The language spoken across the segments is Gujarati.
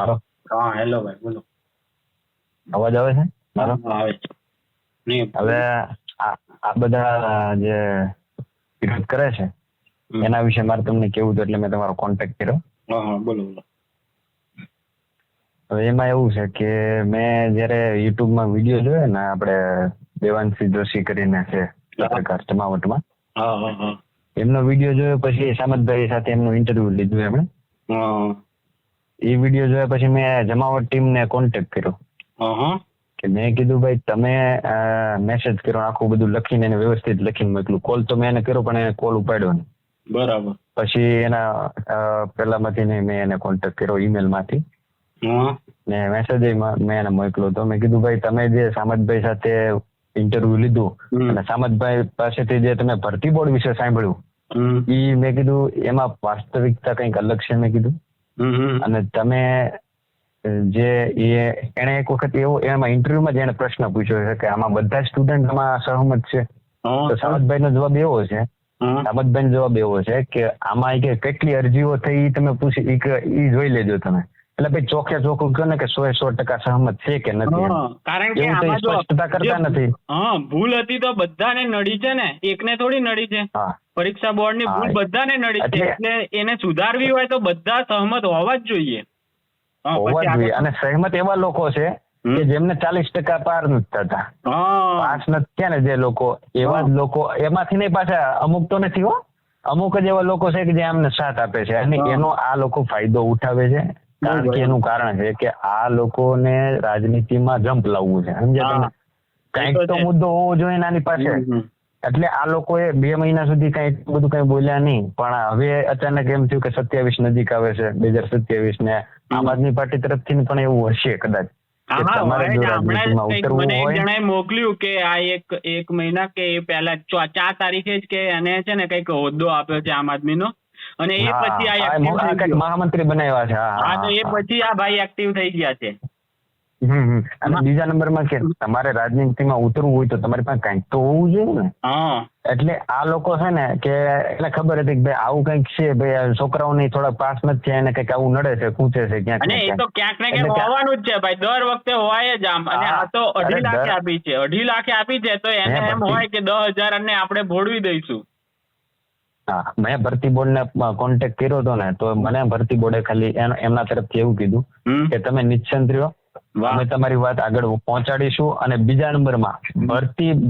મારો હા હેલો ભાઈ બોલો. અવાજ આવે છે મારો? હા, આવે છે. નહીં, હવે આ બધા જે વિરોધ કરે છે એના વિશે મારે તમને કેવું હતું, એટલે મેં તમારો કોન્ટેક્ટ કર્યો. હા હા બોલો બોલો. હવે એમાં એવું છે કે મેં જયારે યુટ્યુબમાં વિડીયો જોયો ને, આપણે દેવાંશી જોશી કરીને છે પત્રકાર જમાવટમાં, હા હા હા એમનો વિડીયો જોયો પછી સામતભાઈ સાથે એમનું ઇન્ટરવ્યુ લીધું એમણે. હા એ વિડીયો જોયા પછી મેં જમાવટ ટીમને કોન્ટેક્ટ કર્યો હા હા કે મેં કીધું ભાઈ તમે મેસેજ કર્યો, આખું બધું લખીને એને વ્યવસ્થિત લખીને મોકલું. કોલ તો મેં એને કર્યો પણ એને કોલ ઉપાડ્યો નહીં. બરાબર. પછી એના પેલામાંથી મેં એને કોન્ટેક્ટ કર્યો ઈમેલમાંથી હા ને મેસેજ મેં એને મોકલ્યો હતો. મેં કીધું ભાઈ તમે જે સામતભાઈ સાથે ઇન્ટરવ્યુ લીધું અને સામતભાઈ પાસેથી જે તમે ભરતી બોર્ડ વિશે સાંભળ્યું ઈ મેં કીધું એમાં વાસ્તવિકતા કંઈક અલગ છે મેં કીધું. અને તમે જે એને એક વખત એમાં ઇન્ટરવ્યુમાં જ એને પ્રશ્ન પૂછ્યો છે કે આમાં બધા સ્ટુડન્ટ આમાં સહમત છે? તો સામતભાઈ નો જવાબ એવો છે, સામતભાઈ નો જવાબ એવો છે કે આમાં કે કેટલી અરજીઓ થઈ ઈ તમે પૂછી ઈ જોઈ લેજો તમે. એટલે ભાઈ ચોખ્ખે ચોખ્ખું કહો ને કે 100% સહમત છે કે નથી. કારણ કે એવું તો આમાં જો સ્પષ્ટતા કરતા નથી. હા ભૂલ હતી તો બધાને નડી છે ને, એકને થોડી નડી છે. હા પરીક્ષા બોર્ડ ની ભૂલ બધાને નડી છે, એટલે એને સુધારવી હોય તો બધા સહમત હોવા જ જોઈએ. હોવા જોઈએ. અને સહમત એવા લોકો છે કે જેમને 40% પાર નથી થતા, પાસ નથી થયા ને જે લોકો, એવા જ લોકો એમાંથી નહીં. પાછા અમુક તો નથી હો, અમુક જ એવા લોકો છે કે જે આમને સાથ આપે છે અને એનો આ લોકો ફાયદો ઉઠાવે છે. કારણ કે એનું કારણ છે કે આ લોકોને રાજનીતિમાં જંપ લાવવું છે, સમજ્યા તમે? કઈક તો મુદ્દો હોવો જોઈએ નાની પાસે. એટલે આ લોકોએ 2 મહિના સુધી કઈ બધું કઈ બોલ્યા નહીં, પણ હવે અચાનક એમ થયું કે 27 નજીક આવે છે 2027 ને આમ આદમી પાર્ટી તરફથી પણ એવું હશે કદાચ કે તમારે જો રાજનીતિમાં ઉતરવું હોય. મને મોકલ્યું કે આ એક મહિના કે પહેલા 4 તારીખે જ કે એને છે ને કઈક હોદ્દો આપ્યો છે આમ આદમીનો, અને એ પછી આ મહામંત્રી બનાવ્યા છે. હા તો એ પછી આ ભાઈ એક્ટિવ થઈ ગયા છે. અને બીજા નંબરમાં કે તમારે રાજનીતિમાં ઉતરવું હોય તો તમારી પાસે કઈક તો હોવું જોઈએ ને. એટલે આ લોકો છે ને કે એને ખબર હતી કે ભાઈ આવું કઈક છે, ભાઈ છોકરાઓને થોડા પાસ નથી થયા, એને કઈક આવું નડે છે, ખૂંચે છે ક્યાંક. અને એ તો ક્યાંક ને ક્યાંક હોવાનું જ છે ભાઈ, દર વખતે હોય જ આમ. અને આ તો 2.5 લાખે આપી છે, 2.5 લાખે આપી છે, તો એને એમ હોય કે 10,000 અને આપણે ભોળવી દઈશું. હા, મેં ભરતી બોર્ડ ને કોન્ટેક્ટ કર્યો હતો ને, તો મને ભરતી બોર્ડે ખાલી એમના તરફથી એવું કીધું કે તમે નિશ્ચિંત રહ્યો, અમે તમારી વાત આગળ પહોંચાડીશું. અને બીજા નંબરમાં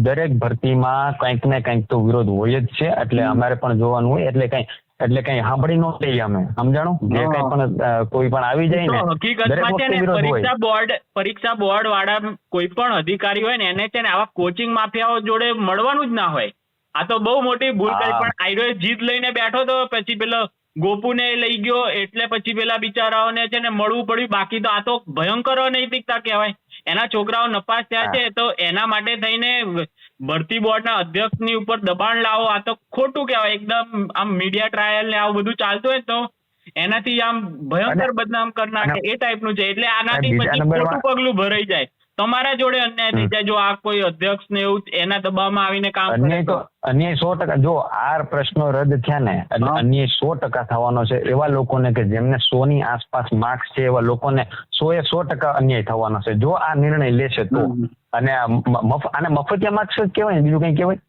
દરેક ભરતીમાં કંઈક ને કંઈક તો વિરોધ હોય જ છે, એટલે અમારે પણ જોવાનું હોય. એટલે કઈ સાંભળી ન લઈએ અમે, સમજાણું? જે કઈ પણ કોઈ પણ આવી જાય ને, હકીકતમાં છે ને પરીક્ષા બોર્ડ વાળા કોઈ પણ અધિકારી હોય ને એને છે ને આવા કોચિંગ માફિયાઓ જોડે મળવાનું જ ના હોય. આ તો બહુ મોટી ભૂલ કરી. પણ આઈરોએ જીત લઈને બેઠો તો પછી પેલો ગોપુને લઈ ગયો, એટલે પછી પેલા બિચારાઓને છે ને મળવું પડ્યું. બાકી તો આ તો ભયંકર અનૈતિકતા કહેવાય. એના છોકરાઓ નપાસ થયા છે તો એના માટે થઈને ભરતી બોર્ડના અધ્યક્ષની ઉપર દબાણ લાવો, આ તો ખોટું કહેવાય એકદમ. આમ મીડિયા ટ્રાયલ ને આવું બધું ચાલતું હોય તો એનાથી આમ ભયંકર બદનામ કરી નાખે એ ટાઈપનું છે. એટલે આનાથી પછી ખોટું પગલું ભરાઈ જાય, તમારા જોડે અન્યાય થઈ જાય જો આ કોઈ અધ્યક્ષ ને એવું એના દબાવમાં આવીને કામ કરે તો. અન્યાય 100%. જો આ પ્રશ્નો રદ થયા ને એટલે અન્યાય 100% થવાનો છે. એવા લોકોને કે જેમને 100 ની આસપાસ માર્ક્સ છે એવા લોકોને 100% અન્યાય થવાનો છે જો આ નિર્ણય લેશે તો. અને મફતિયા માર્ક્સ જ કહેવાય ને, બીજું કઈ કહેવાય?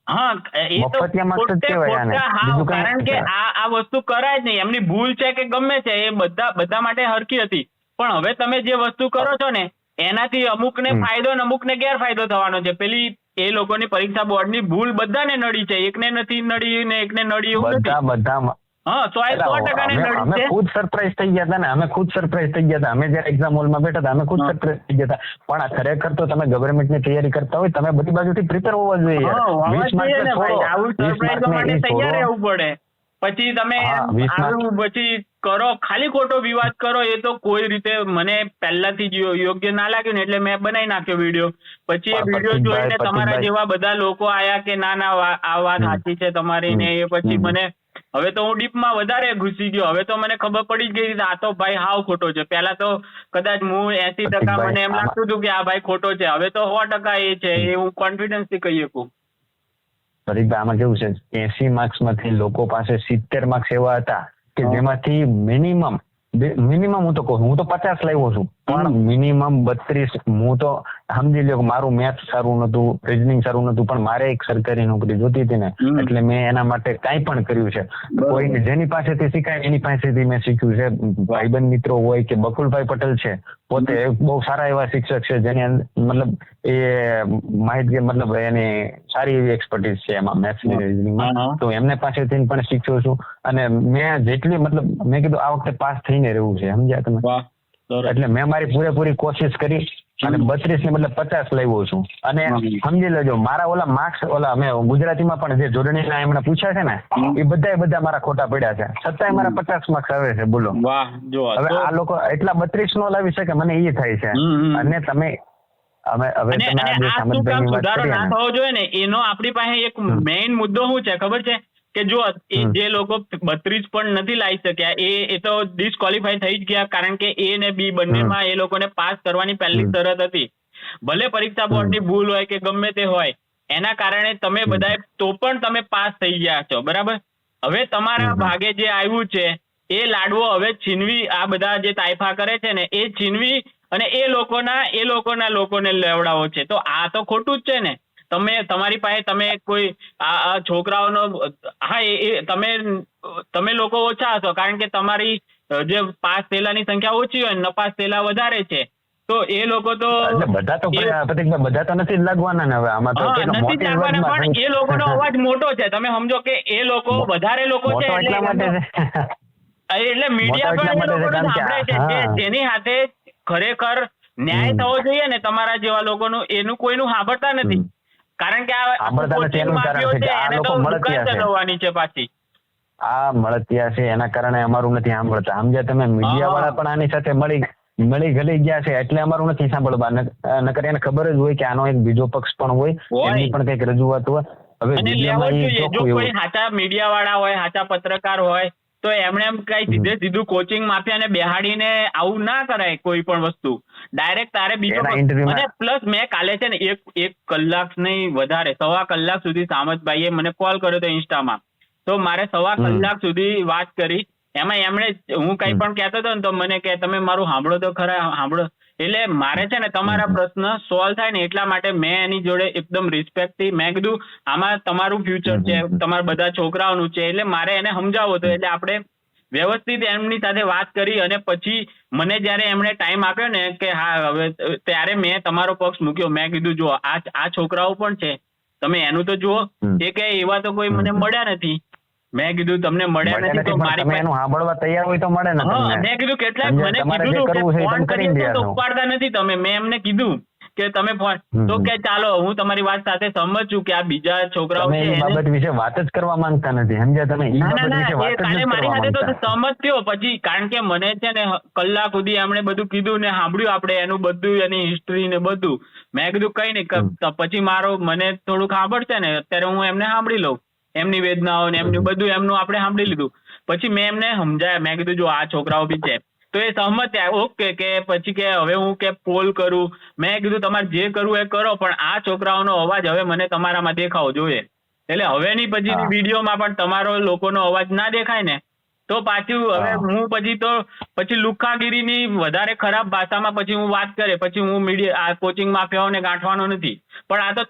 મફતિયા માર્ક્સ જ કહેવાય આને, બીજું કઈ. કારણ કે આ વસ્તુ કરાય જ નહીં. એમની ભૂલ છે કે ગમે છે એ બધા માટે હરખી હતી. પણ હવે તમે જે વસ્તુ કરો છો ને એનાથી અમુકને ફાયદો ને અમુકને ગેરફાયદો થવાનો છે. પેલી એ લોકોની પરીક્ષા બોર્ડની ભૂલ બધાને નડી છે, એકને નથી નડી ને એકને નડી એવું નથી. બધા હા 100% નડી છે. અમે ખુદ સરપ્રાઈઝ થઈ ગયા હતા ને, અમે જયારે એક્ઝામ હોલમાં બેઠા હતા અમે ખુદ સરપ્રાઈઝ થઈ ગયા હતા. પણ આ ખરેખર તો તમે ગવર્નમેન્ટની તૈયારી કરતા હોય તમે બધી બાજુથી પ્રિપેર હોવા જોઈએ. આવું સરપ્રાઈઝ માટે તૈયાર રહેવું પડે. પછી તમે પછી કરો ખાલી ખોટો વિવાદ કરો, એ તો કોઈ રીતે મને પહેલાથી જ યોગ્ય ના લાગ્યું ને એટલે મેં બનાવી નાખ્યો વિડીયો. પછી એ વિડીયો જોઈને તમારા જેવા બધા લોકો આયા કે ના આ વાત સાચી છે તમારી ને. એ પછી મને હવે તો હું ડીપમાં વધારે ઘૂસી ગયો. હવે તો મને ખબર પડી જ ગઈ આ તો ભાઈ હાવ ખોટો છે. પહેલા તો કદાચ હું 80% મને એમ લાગતું હતું કે આ ભાઈ ખોટો છે, હવે તો 100% એ છે, એ હું કોન્ફિડન્સ થી કહી શકું. આમાં કેવું છે 80 માર્ક્સ માંથી લોકો પાસે 70 માર્ક્સ એવા હતા કે જેમાંથી મિનિમમ મિનિમમ હું તો કહું, હું તો 50 લાવ્યો છું, પણ મિનિમમ 32. હું તો સમજી લ્યો કે મારું મેથ્સ સારું નતું, રીઝનિંગ સારું નતું, પણ મારે એક સરકારી નોકરી જોતી હતી ને, એટલે મેં એના માટે કાંઈ પણ કર્યું છે. કોઈ જેની પાસેથી શીખાય એની પાસેથી મેં શીખ્યું છે. ભાઈબંધ મિત્રો હોય કે બકુલભાઈ પટેલ છે, પોતે બહુ સારા એવા શિક્ષક છે, જેની મતલબ એ માહિતી મતલબ એની સારી એવી એક્સપર્ટીઝ છે એમાં મેથ્સ ની રીઝનિંગમાં, તો એમને પાસેથી પણ શીખ્યો છું. અને મેં જેટલી મતલબ મેં કીધું આ વખતે પાસ થઈને રહેવું છે, સમજ્યા તમે? એટલે મેં મારી પૂરેપૂરી કોશિશ કરી અને 32 ને બદલે 50 લાવ્યો છું. અને સમજી લેજો મારા ઓલા માર્ક્સ ઓલા મેં ગુજરાતીમાં પણ જે જોડણીના એમણે પૂછ્યા છે ને, એ બધા મારા ખોટા પડ્યા છે, છતાંય મારા 50 માર્ક્સ આવે છે. બોલો હવે આ લોકો એટલા 32 નો લાવી શકે, મને એ થાય છે. અને તમે હવે તમે આ જે સમજદારની વાત કરી ને, થવો જોઈએ ને, એનો આપણી પાસે એક મેઇન મુદ્દો શું છે ખબર છે કે જો એ જે લોકો 32 પણ નથી લાવી શક્યા એ તો ડિસ્ક્વોલિફાય થઈ જ ગયા, કારણ કે એ ને બી બંનેમાં એ લોકોને પાસ કરવાની પહેલી શરત હતી. ભલે પરીક્ષા બોર્ડની ભૂલ હોય કે ગમે તે હોય, એના કારણે તમે બધાએ તો પણ તમે પાસ થઈ ગયા છો, બરાબર? હવે તમારા ભાગે જે આવ્યું છે એ લાડવો હવે છીનવી, આ બધા જે તાઇફા કરે છે ને એ છીનવી અને એ લોકોને લેવડાવો છે. તો આ તો ખોટું જ છે ને. તમે તમારી પાસે તમે કોઈ આ છોકરાઓનો હા એ તમે લોકો ઓછા હશો, કારણ કે તમારી જે પાસ થયેલાની સંખ્યા ઓછી હોય, નપાસ થયેલા વધારે છે. તો એ લોકો તો બધા તો બધા તો નથી જ લાગવાના ને. હવે આમાં તો નથી જ લાગવાના, પણ એ લોકોનો અવાજ મોટો છે. તમે સમજો કે એ લોકો વધારે લોકો છે એટલે મીડિયા પણ એ લોકોને સાંભળે છે. જેની સાથે ખરેખર ન્યાય થવો જોઈએ ને તમારા જેવા લોકોનું, એનું કોઈનું સાંભળતા નથી. કારણ કે આ મળતિયા છે એના કારણે અમારું નથી સાંભળતા, સમજ્યા તમે? મીડિયા વાળા પણ આની સાથે મળી ગલી ગયા છે એટલે અમારું નથી સાંભળવા. નકર એને ખબર જ હોય કે આનો એક બીજો પક્ષ પણ હોય, એમની પણ કઈક રજૂઆત હોય. હવે જો કોઈ સાચા મીડિયા વાળા હોય, સાચા પત્રકાર હોય, તો એમણે એમ કઈ સીધું કોચિંગ માફિયાને બેહાડીને આવું ના કરાય. કોઈ પણ વસ્તુ ડાયરેક્ટ તારે બીજો, અને પ્લસ મેં કાલે છે ને એક કલાક નહીં વધારે 1.25 કલાક સુધી સામતભાઈએ મને કોલ કર્યો હતો ઇન્સ્ટામાં. તો મારે 1.25 કલાક સુધી વાત કરી. એમાં એમણે હું કઈ પણ કહેતો હતો ને તો મને કે તમે મારું સાંભળો તો ખરા, સાંભળો. એટલે મારે છે ને તમારા પ્રશ્ન સોલ્વ થાય ને એટલા માટે મેં એની જોડે એકદમ રિસ્પેક્ટ થી મેં કીધું આમાં તમારું ફ્યુચર છે, તમારા બધા છોકરાઓનું છે, એટલે મારે એને સમજાવવું હતું. એટલે આપણે વ્યવસ્થિત એમની સાથે વાત કરી અને પછી મને જયારે એમણે ટાઈમ આપ્યો ને કે હા હવે, ત્યારે મેં તમારો પક્ષ મૂક્યો. મેં કીધું જો આ છોકરાઓ પણ છે, તમે એનું તો જુઓ. એ કે એવા તો કોઈ મને મળ્યા નથી. મેં કીધું તમને મળ્યા નથી તો મારી પાસે સાંભળવા તૈયાર હોય તો મળે ને. મેં કીધું કેટલાક મને કીધું કે ફોન કરીએ તો ઉપાડતા નથી તમે. મેં એમને કીધું કે તમે ફોન, તો કે ચાલો હું તમારી વાત સાથે સહમત છું કે આ બીજા છોકરાઓ છે એ બાબત વિશે વાત જ કરવા માંગતા નથી, સમજ્યા તમે? એ બાબત વિશે વાત જ નથી મારી સાથે તો સહમત થયો પછી, કારણ કે મને છે ને કલાક સુધી એમણે બધું કીધું ને સાંભળ્યું આપણે એનું બધું, એની હિસ્ટ્રી ને બધું. મેં કીધું કઈ નહીં, પછી મને થોડુંક સાંભળશે ને અત્યારે હું એમને સાંભળી લઉં, એમની વેદનાઓ ને એમનું બધું એમનું આપણે સાંભળી લીધું. પછી મેં એમને સમજાયા. મેં કીધું જો આ છોકરાઓ બી છે, તો એ સહમત થયા. ઓકે કે પછી કે હવે હું કે પોલ કરું. મેં કીધું તમારે જે કરવું એ કરો, પણ આ છોકરાઓનો અવાજ હવે મને તમારામાં દેખાવો જોઈએ. એટલે હવેની પછીની વિડીયોમાં પણ તમારો લોકોનો અવાજ ના દેખાય ને તો પાછું હવે હું પછી લુખ્ખાગીરીની વધારે ખરાબ ભાષામાં પછી હું વાત કરે, પછી હું મીડિયા આ કોચિંગ માફિયાઓને ગાંઠવાનો નથી. પણ આ તો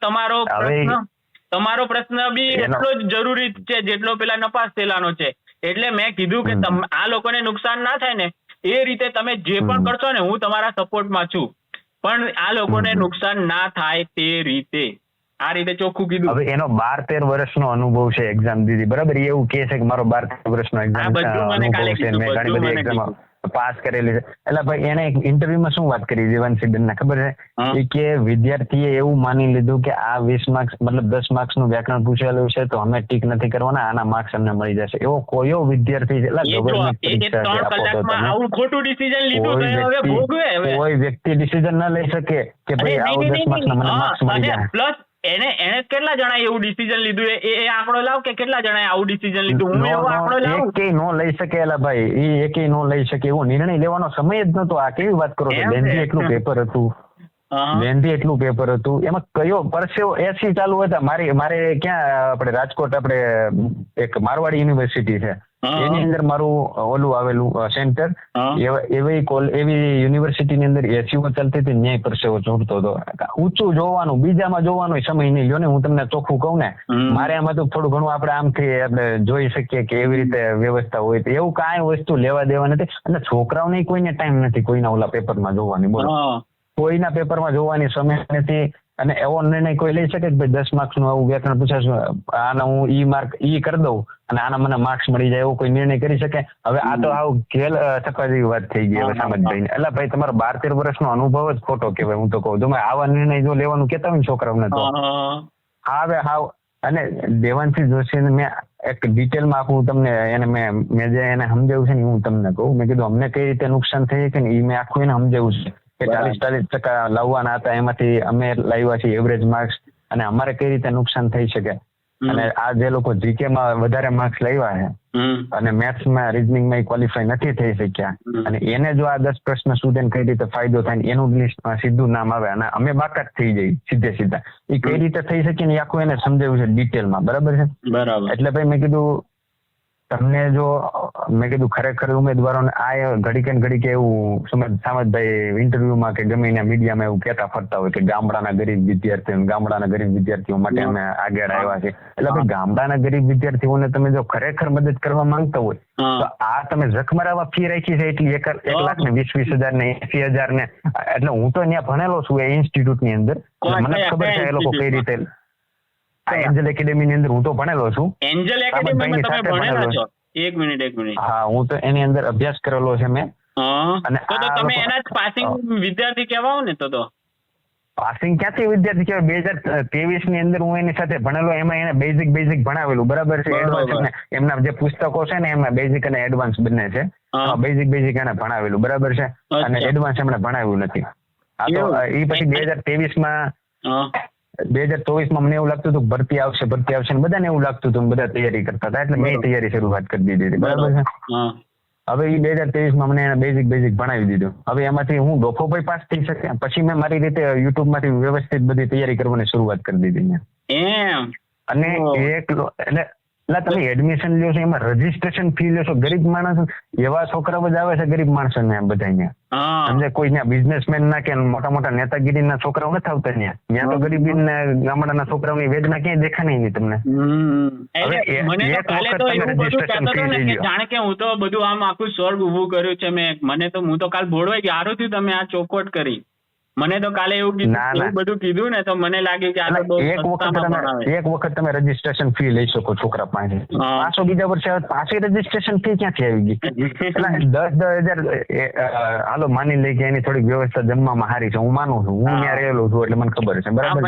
તમારો પ્રશ્ન બી એટલો જ જરૂરી છે જેટલો પેલા નપાસ થયેલાનો છે. એટલે મેં કીધું કે આ લોકોને નુકસાન ના થાય ને એ રીતે તમે જે પણ કરશો ને હું તમારા સપોર્ટમાં છું, પણ આ લોકોને નુકસાન ના થાય તે રીતે, આ રીતે ચોખ્ખું કીધું. હવે એનો 12-13 વર્ષનો અનુભવ છે, એક્ઝામ દીધી, બરાબર? એવું કે છે કે મારો 12-13 વર્ષનો એક્ઝામ અનુભવ છે, મેં ઘણી બધી એક્ઝામ પાસ કરેલી છે. એટલે ભાઈ એને એક ઇન્ટરવ્યુમાં શું વાત કરી દેવાંશી બેનને ખબર છે કે વિદ્યાર્થીએ એવું માની લીધું કે આ 20 માર્ક્સ મતલબ 10 માર્ક્સનું વ્યાકરણ પૂછેલું છે તો અમે ટીક નથી કરવાના, આના માર્ક્સ અમને મળી જશે. એવો કયો વિદ્યાર્થી કોઈ વ્યક્તિ ડિસિઝન ના લઈ શકે કે ભાઈ આવું 10 માર્ક્સના મને માર્ક્સ મળી જાય. પ્લસ એને કેટલા જણાએ એવું ડિસિઝન લીધું એ આંકડો લાવ કે કેટલા જણાએ આવું ડિસિઝન લીધું. હું એવો આંકડો લાવ એકેય નો લઈ શકે. એલા ભાઈ એ એકેય નો લઈ શકે, એવો નિર્ણય લેવાનો સમય જ નતો. આ કેવી વાત કરો છો? બેનજી એટલું પેપર હતું, એમાં કયો પરસેવો 80 ચાલુ હતા. મારે ક્યાં આપણે રાજકોટ આપણે એક મારવાડી યુનિવર્સિટી છે, એની અંદર મારું ઓલું આવેલું સેન્ટર. એવી યુનિવર્સિટીની અંદર એસીઓ ચાલતી હતી, ન્યાય પરસેવો ચોટતો હતો. ઊંચું જોવાનું, બીજામાં જોવાનો સમય નહીં લ્યો ને. હું તમને ચોખ્ખું કહું ને, મારે આમાં તો થોડું ઘણું આપણે આમથી આપણે જોઈ શકીએ કે એવી રીતે વ્યવસ્થા હોય. તો એવું કાંઈ વસ્તુ લેવા દેવા નથી. અને છોકરાઓને કોઈને ટાઈમ નથી કોઈના ઓલા પેપરમાં જોવાની. બોલો, કોઈના પેપરમાં જોવાની સમય નથી. અને એવો નિર્ણય કોઈ લઈ શકે કે ભાઈ 10 માર્ક્સનું આવું વ્યાકરણ પૂછાશે, આને હું ઈ કરી દઉં અને આના મને માર્ક્સ મળી જાય, એવો કોઈ નિર્ણય કરી શકે? હવે આ તો આવું ઘેલ થકા જેવી વાત થઈ ગઈ હવે સામતભાઈ. એટલે ભાઈ તમારો 12-13 વર્ષનો અનુભવ જ ખોટો કહેવાય. હું તો કહું, તમે આવા નિર્ણય જો લેવાનું કહેતા હોય ને છોકરાઓને તો હવે હાવ. અને દેવાંશી જોશીને મેં એક ડિટેલમાં આખું તમને એને મેં જે એને સમજાવ્યું છે ને હું તમને કહું. મેં કીધું અમને કઈ રીતે નુકસાન થઈ છે ને એ મેં આખું એને સમજાવ્યું છે કે 40% લાવવાના હતા, એમાંથી અમે લાવ્યા છીએ એવરેજ માર્ક્સ, અને અમારે કઈ રીતે નુકસાન થઈ શકે. અને આ જે લોકો જીકે માં વધારે માર્ક્સ લાવ્યા છે અને મેથ્સમાં રીઝનિંગમાં ક્વોલિફાય નથી થઈ શક્યા, અને એને જો આ 10 પ્રશ્ન સ્ટુડન્ટ કઈ રીતે ફાયદો થાય ને એનું લિસ્ટમાં સીધું નામ આવે અને અમે બાકાત થઈ જઈએ સીધે. એ કઈ રીતે થઈ શકે ને આખું એને સમજાવ્યું છે ડિટેલમાં. બરાબર છે? બરાબર. એટલે ભાઈ મેં કીધું તમને જો મેં કીધું ખરેખર ઉમેદવારોને આ ઘડીકે એવું સામતભાઈ ઇન્ટરવ્યુમાં કે ગમે એના મીડિયામાં એવું કહેતા ફરતા હોય કે ગામડાના ગરીબ વિદ્યાર્થીઓ માટે અમે આગળ આવ્યા છે. એટલે ભાઈ ગામડાના ગરીબ વિદ્યાર્થીઓને તમે જો ખરેખર મદદ કરવા માંગતા હોય તો આ તમે જખમરાવા ફી રાખી છે એટલી 1,20,000 ને 80,000 ને. એટલે હું તો ત્યાં ભણેલો છું એ ઇન્સ્ટિટ્યૂટ ની અંદર, મને ખબર છે એ લોકો કઈ રીતે. એન્જલ એકેડેમી ની અંદર હું તો ભણેલો છું. એન્જલ એકેડેમીમાં તમે ભણેલા છો? એક મિનિટ. હા, હું તો એની અંદર અભ્યાસ કરેલો છે મેં. અને તો તમે એના જ પાસિંગ વિદ્યાર્થી કહેવાઓ ને? તો પાસિંગ ક્યાંથી વિદ્યાર્થી કહેવાય? 2023 ની અંદર હું એની સાથે ભણેલો. એમાં એને બેઝિક ભણાવેલું. બરાબર છે? એડવાન્સ એમના જે પુસ્તકો છે ને એમાં બેઝિક અને એડવાન્સ બંને છે. બેઝિક એને ભણાવેલું. બરાબર છે? અને એડવાન્સ એમણે ભણાવ્યું નથી. આ તો એ પછી 2023માં 2024માં મને એવું લાગતું હતું ભરતી આવશે ને બધાને એવું લાગતું હતું, બધા તૈયારી કરતા હતા. એટલે મેં તૈયારી શરૂઆત કરી દીધી હતી. બરાબર છે? હવે એ 2023માં મને બેઝિક ભણાવી દીધું. હવે એમાંથી હું ડોફોભાઈ પાસ થઈ શકે પછી મેં મારી રીતે યુટ્યુબમાંથી વ્યવસ્થિત બધી તૈયારી કરવાની શરૂઆત કરી દીધી. અને એટલે તમે એડમિશન લ્યો છો એમાં રજીસ્ટ્રેશન ફી લ્યો છો. ગરીબ માણસ એવા છોકરાઓ જ આવે છે ગરીબ માણસો ને બધા અહીંયા સમજે. કોઈ ત્યાં બિઝનેસમેન ના કે મોટા નેતાગીરી ના છોકરાઓ નથી આવતા ત્યાં તો ગરીબી ગામડાના છોકરાઓની વેદના ક્યાંય દેખાય નહીં તમને. જાણે કે હું તો બધું આમ આખું સ્વર્ગ ઉભું કર્યું છે મેં. હું તો કાલ ભોળવાઈ ગયો. સારું થયું તમે આ ચોખવટ કરી. મને તો કાલે એવું બધું કીધું ને તો મને લાગે કે એક વખત તમે રજીસ્ટ્રેશન ફી લઈ શકો છોકરા પાસે. પાછો બીજા વર્ષે પાછી રજીસ્ટ્રેશન ફી ક્યાંથી આવી ગઈ? એટલે 10,000 હાલો માની લઈ કે એની થોડીક વ્યવસ્થા જમવામાં સારી છે. હું માનું છું, હું ત્યાં રહેલો છું એટલે મને ખબર છે. બરાબર?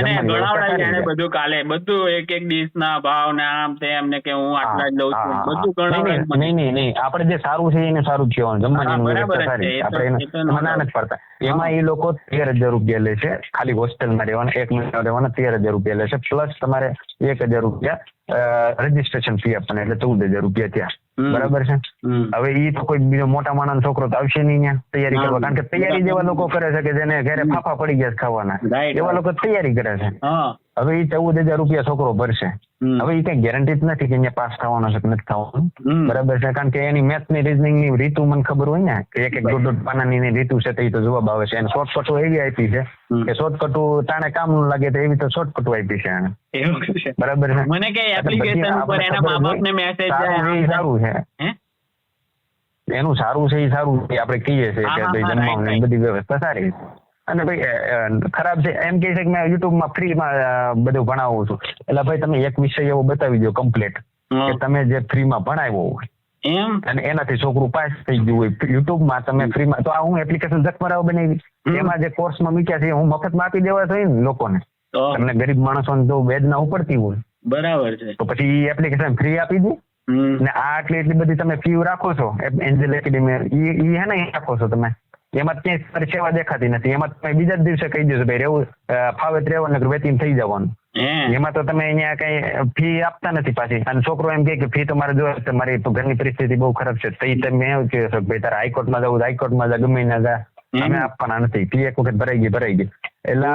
બધું કાલે બધું એક ડીશ ના ભાવ ને આમ તેમ ને કે હું આટલા જ લઉં છું બધું ગણાવડાય. નહીં આપણે જે સારું છે એને સારું જ કહેવાનું. જમવાની વ્યવસ્થા સારી આપણે મના નથી પડતા. એમાં એ લોકો 13,000 રૂપિયા લે છે ખાલી હોસ્ટેલમાં રહેવાના. 1 મહિના રહેવાના 13,000 રૂપિયા લે છે. પ્લસ તમારે 1,000 રૂપિયા રજીસ્ટ્રેશન ફી આપવાના, એટલે 14,000 રૂપિયા ત્યાં. બરાબર છે? હવે એ તો કોઈ બીજો મોટા માણસ છોકરો તો આવશે નહીં ત્યાં તૈયારી કરવા, કારણ કે તૈયારી જેવા લોકો કરે છે કે જેને ઘરે ફાફા પડી ગયા ખાવાના, એવા લોકો તૈયારી કરે છે. હવે એ 14,000 રૂપિયા છોકરો ભરશે. હવે એ કઈ ગેરંટી જ નથી કે અહીંયા પાસ થવાનો છે કે નથી થવાનું. બરાબર છે? કારણ કે એની મેથ્સ ની રીઝનિંગ ની રીતુ મને ખબર હોય ને કે એક દોઢ પાનાની રીતુ છે તો એ તો જવાબ આવે છે. એને શોર્ટકટો એવી આપી છે કે શોર્ટકટો તાણે કામ નું લાગે તો એવી તો શોર્ટકટો આપી છે એને. બરાબર છે? મને કે એપ્લિકેશન ઉપર એના મા-બાપને મેસેજ જાય સારું છે. એનું સારું છે એ સારું આપણે કહીએ છીએ કે ભાઈ જમવાની બધી વ્યવસ્થા સારી છે. અને ભાઈ ખરાબ છે એમ કહે છે કે મેં યુટ્યુબમાં ફ્રીમાં બધું ભણાવું છું. એટલે ભાઈ તમે એક વિષય એવો બતાવી દો કમ્પ્લીટ કે તમે જે ફ્રીમાં ભણાવ્યો હોય અને એનાથી છોકરું પાસ થઈ ગયું હોય યુટ્યુબમાં તમે ફ્રીમાં. તો આ હું એપ્લિકેશન જખમરાવ બનાવી એમાં જે કોર્સમાં મૂક્યા છે હું મફતમાં આપી દેવા જોઈએ ને લોકોને. તમને ગરીબ માણસોને જો વેદના ઉપડતી હોય બરાબર છે તો પછી એ એપ્લિકેશન ફ્રી આપી દે. ને આ એટલી બધી તમે ફી રાખો છો એન્જલ એકેડેમી ઈ હે ને રાખો છો તમે, એમાં ક્યાંય તમારી સેવા દેખાતી નથી. એમાં તમે બીજા જ દિવસે કહી દેશો ભાઈ રહેવું ફાવે રહેવાનું વેચીને થઈ જવાનું. એમાં તો તમે અહીંયા કઈ ફી આપતા નથી પાછી. અને છોકરો એમ કે ફી તમારે જો તમારી ઘરની પરિસ્થિતિ બહુ ખરાબ છે તો તમે એવું કહો છો ભાઈ તારે હાઈકોર્ટમાં જવું હાઈકોર્ટમાં જા ગમે ના જા અમે આપવાના નથી. ફી એક વખત ભરાઈ ગઈ. એટલે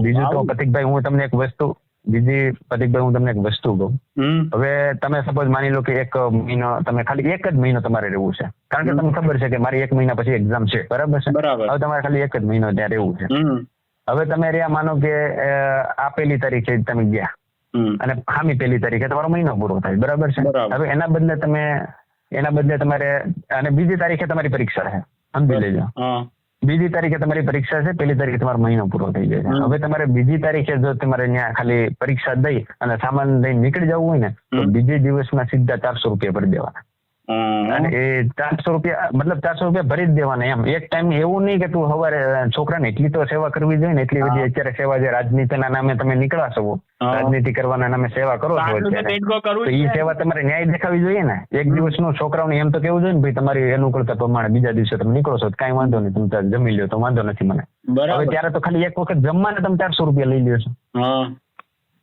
બીજું તો પ્રતિકભાઈ હું તમને એક વસ્તુ બીજી પ્રતિકભાઈ હું તમને એક વસ્તુ કહું. હવે તમે સપોઝ માની લો કે એક મહિનો તમે ખાલી એક જ મહિનો તમારે રહેવું છે, કારણ કે તમને ખબર છે કે મારી 1 મહિના પછી એક્ઝામ છે, બરાબર છે. હવે તમારે ખાલી એક જ મહિનો ત્યાં રહેવું છે. હવે તમે રહ્યા માનો કે આ 1 તારીખે તમે ગયા અને ખામી 1 તારીખે તમારો મહિનો પૂરો થાય, બરાબર છે. હવે એના બદલે તમારે અને બીજી તારીખે તમારી પરીક્ષા છે, સમજી લેજો. બીજી તારીખે તમારી પરીક્ષા છે, 1 તારીખે તમારો મહિનો પૂરો થઈ જાય છે. હવે તમારે બીજી તારીખે જો તમારે ત્યાં ખાલી પરીક્ષા દઈ અને સામાન લઈને નીકળી જવું હોય ને તો બીજે દિવસમાં સીધા 400 રૂપિયા ભરી દેવાના. અને એ 400 રૂપિયા મતલબ 400 રૂપિયા ભરી જ દેવાના. એમ એક ટાઈમ એવું નહીં કે તું સવારે છોકરાને એટલી તો સેવા કરવી જોઈએ ને, એટલી બધી અત્યારે સેવા જે રાજનીતિના નામે તમે નીકળા છો, રાજનીતિ કરવાના નામે સેવા કરો છો અત્યારે, તો એ સેવા તમારે ન્યાય દેખાવી જોઈએ ને. એક દિવસનું છોકરાઓને એમ તો કેવું જોઈએ ને ભાઈ તમારી અનુકૂળતા પ્રમાણે બીજા દિવસે તમે નીકળો છો કાંઈ વાંધો નહીં, તમે ત્યાં જમી લ્યો તો વાંધો નથી મને. હવે ત્યારે તો ખાલી એક વખત જમવાને તમે 400 રૂપિયા લઈ લ્યો છો,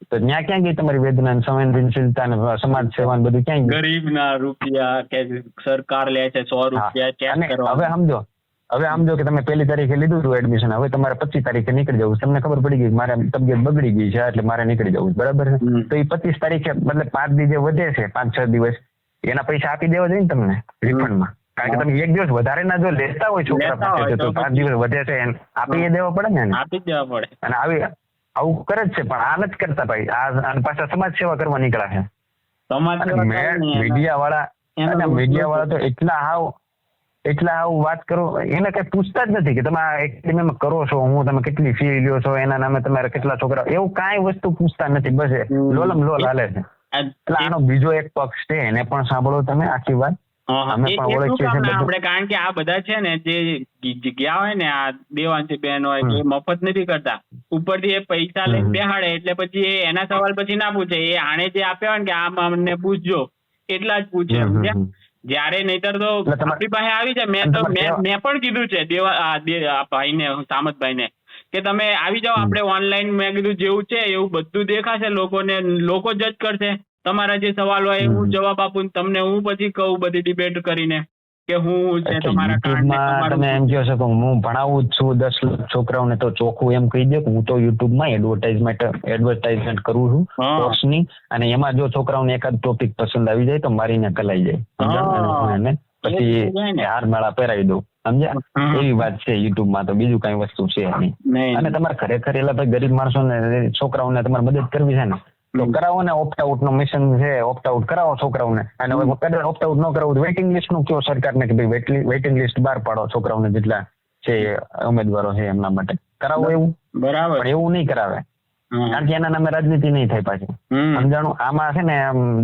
તો ત્યાં ક્યાં ગઈ તમારી વેદના, સંવેદનશીલતા ને સમાજ સેવા બધું ક્યાં ગયું? ગરીબના રૂપિયા કે સરકાર લે છે 100 રૂપિયા. અને હવે સમજો કે તમે 1 તારીખે લીધું હતું એડમિશન, હવે તમારે 25 તારીખે નીકળી જવું, તમને ખબર પડી ગઈ મારે તબિયત બગડી ગઈ છે એટલે મારે નીકળી જવું, બરાબર છે. તો એ 25 તારીખે મતલબ 5 દી જે વધે છે, 5-6 દિવસ, એના પૈસા આપી દેવા જોઈએ ને તમને રિફંડમાં, કારણ કે તમે 1 દિવસ વધારે ના જો લેતા હોય છોકરા પાસે તો 5 દિવસ વધે છે આપી દેવા પડે ને. આપી દેવા પડે. અને આવું કરે જ છે, પણ આ નથી કરતા ભાઈ. આ પાછા સમાજ સેવા કરવા નીકળ્યા છે. મીડિયા વાળા તો એટલા આવું વાત કરો, એને કઈ પૂછતા જ નથી કે તમે આ એકેડેમીમાં કરો છો, તમે કેટલી ફી લ્યો છો, એના નામે તમારે કેટલા છોકરા, એવું કાંઈ વસ્તુ પૂછતા નથી. બસ લોલમ લોલ હાલે છે. એટલે આનો બીજો એક પક્ષ છે, એને પણ સાંભળો તમે આખી વાત. અમે પણ ઓળખીએ છીએ, કારણ કે આ બધા છે ને જે જગ્યા હોય ને આ દેવાંશી બેન હોય એ મફત નથી કરતા, ઉપરથી એ પૈસા લઈને બેહાડે, એટલે પછી એના સવાલ પછી ના પૂછે, એ આણે જે આપ્યા હોય ને કે આમ અમને પૂછજો એટલા જ પૂછે. જયારે નહીતર તો આપણી પાસે આવી જાય. મેં પણ કીધું છે ભાઈને, સામતભાઈને, કે તમે આવી જાઓ આપણે ઓનલાઈન. મેં કીધું જેવું છે એવું બધું દેખાશે લોકોને, લોકો જજ કરશે. તમારા જે સવાલ હોય હું જવાબ આપું, તમને હું પછી કહું બધી ડિબેટ કરીને કે હું છે તમારા કારણે. તમે એમ કહો છો કે હું ભણાવું જ છું 10 લાખ છોકરાઓને, તો ચોખ્ખું એમ કહી દો કે હું તો યુટ્યુબમાં એડવર્ટાઇઝમેન્ટ કરું છું કોર્સની, અને એમાં જો છોકરાઓને એકાદ ટોપિક પસંદ આવી જાય તો મારીને કલાઈ જાય, પછી હાર મેળા પહેરાવી દઉં, સમજ્યા? એવી વાત છે યુટ્યુબમાં, તો બીજું કઈ વસ્તુ છે નહીં. અને તમારે ખરેખર એલા ભાઈ ગરીબ માણસોને છોકરાઓને તમારે મદદ કરવી છે ને તો કરાવો ને. ઓપ્ટ આઉટ નો મિશન છે, ઓપ્ટ આઉટ કરાવો છોકરાઓને. અને હવે ઓપ્ટ આઉટ ન કરાવું વેઇટિંગ લિસ્ટ નું કયો સરકારને કે ભાઈ વેઇટિંગ લિસ્ટ બહાર પાડો છોકરાઓને, જેટલા છે ઉમેદવારો છે એમના માટે કરાવો. એવું બરાબર, પણ એવું નહીં કરાવે, કારણ કે એના નામે રાજનીતિ નહીં થાય પાછી, સમજાણું? આમાં છે ને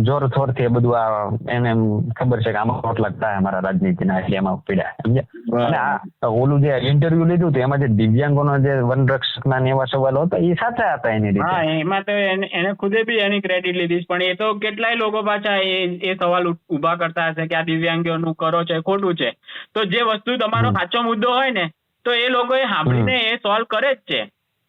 જોર થોર થી બધું એને ખબર છે કે આમાં રોટલા થાય અમારા રાજનીતિના, એટલે એમાં પીડ્યા, સમજ્યા? અને આ ઓલું જે ઇન્ટરવ્યુ લીધું હતું એમાં જે દિવ્યાંગોનો જે વનરક્ષકના એવા સવાલો હતા એ સાચા હતા એની રીતે. એમાં તો એને ખુદે બી એની ક્રેડિટ લીધી, પણ એ તો કેટલાય લોકો પાછા એ સવાલ ઉભા કરતા હશે કે આ દિવ્યાંગોનું કરો છે ખોટું છે. તો જે વસ્તુ તમારો સાચો મુદ્દો હોય ને તો એ લોકો એ સાંભળીને એ સોલ્વ કરે જ છે.